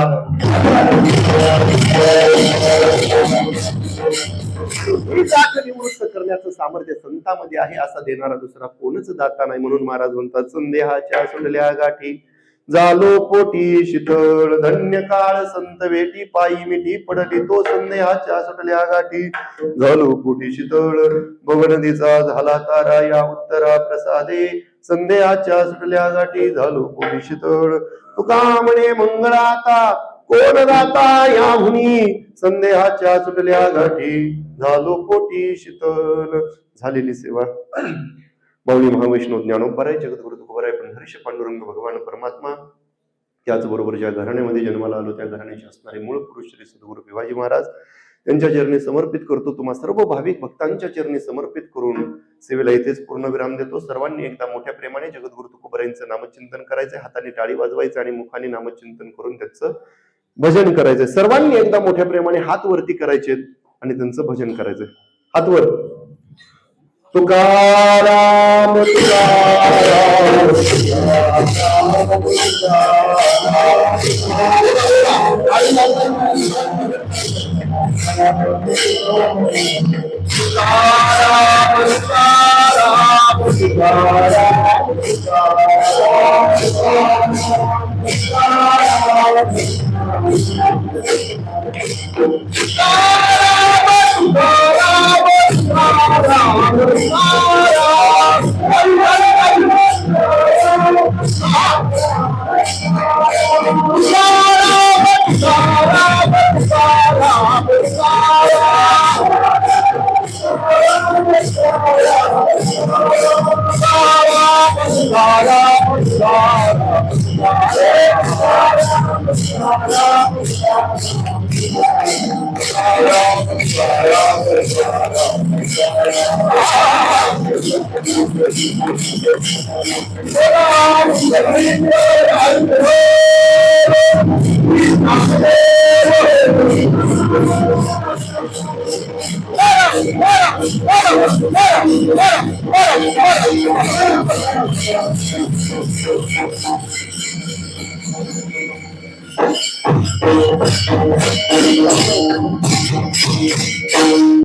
ही गाठ निवृत्त करण्याचं सामर्थ्य संतांमध्ये आहे, असा देणारा दुसरा कोणच दाता नाही. म्हणून महाराज म्हणतात, संदेहाच्या सुटल्या गाठी झालो पोटी शीतळ. धन्य काळ संत वेटी पायी मिठी पडली, तो संदेहाच्या सुटल्या गाठी झालो पोटी शीतळ. भवनदीचा झाला तारा या उत्तरा प्रसादे, संदेहाच्या सुटल्या गाठी झालो पोटी शीतळ. तुका म्हणे मंगळाता कोण दाता याहुनी, संदेहाच्या सुटल्या गाठी झालो पोटी शीतल. झालेली सेवा माऊली महावैष्णव ज्ञानोबराय जगद्गुरु तुकोबराय पंढरीश पांडुरंग भगवान परमात्मा, त्याचबरोबर ज्या घराण्यामध्ये जन्माला आलो त्या घराण्याचे असणारे मूळ पुरुष श्री सद्गुरु भिवाजी महाराज, त्यांच्या चरणी समर्पित करतो. तुम्हा सर्व भाविक भक्तांच्या चरणी समर्पित करून सेवेला इथेच पूर्णविराम देतो. सर्वांनी एकदा मोठ्या प्रेमाने जगद्गुरु तुकोबरायांचं नामचिंतन करायचंय, हाताने टाळी वाजवायचं आणि मुखाने नामचिंतन करून त्याचं भजन करायचंय. सर्वांनी एकदा मोठ्या प्रेमाने हात वरती करायचे आणि त्यांचं भजन करायचंय. हात वर. तुकाराम तुकाराम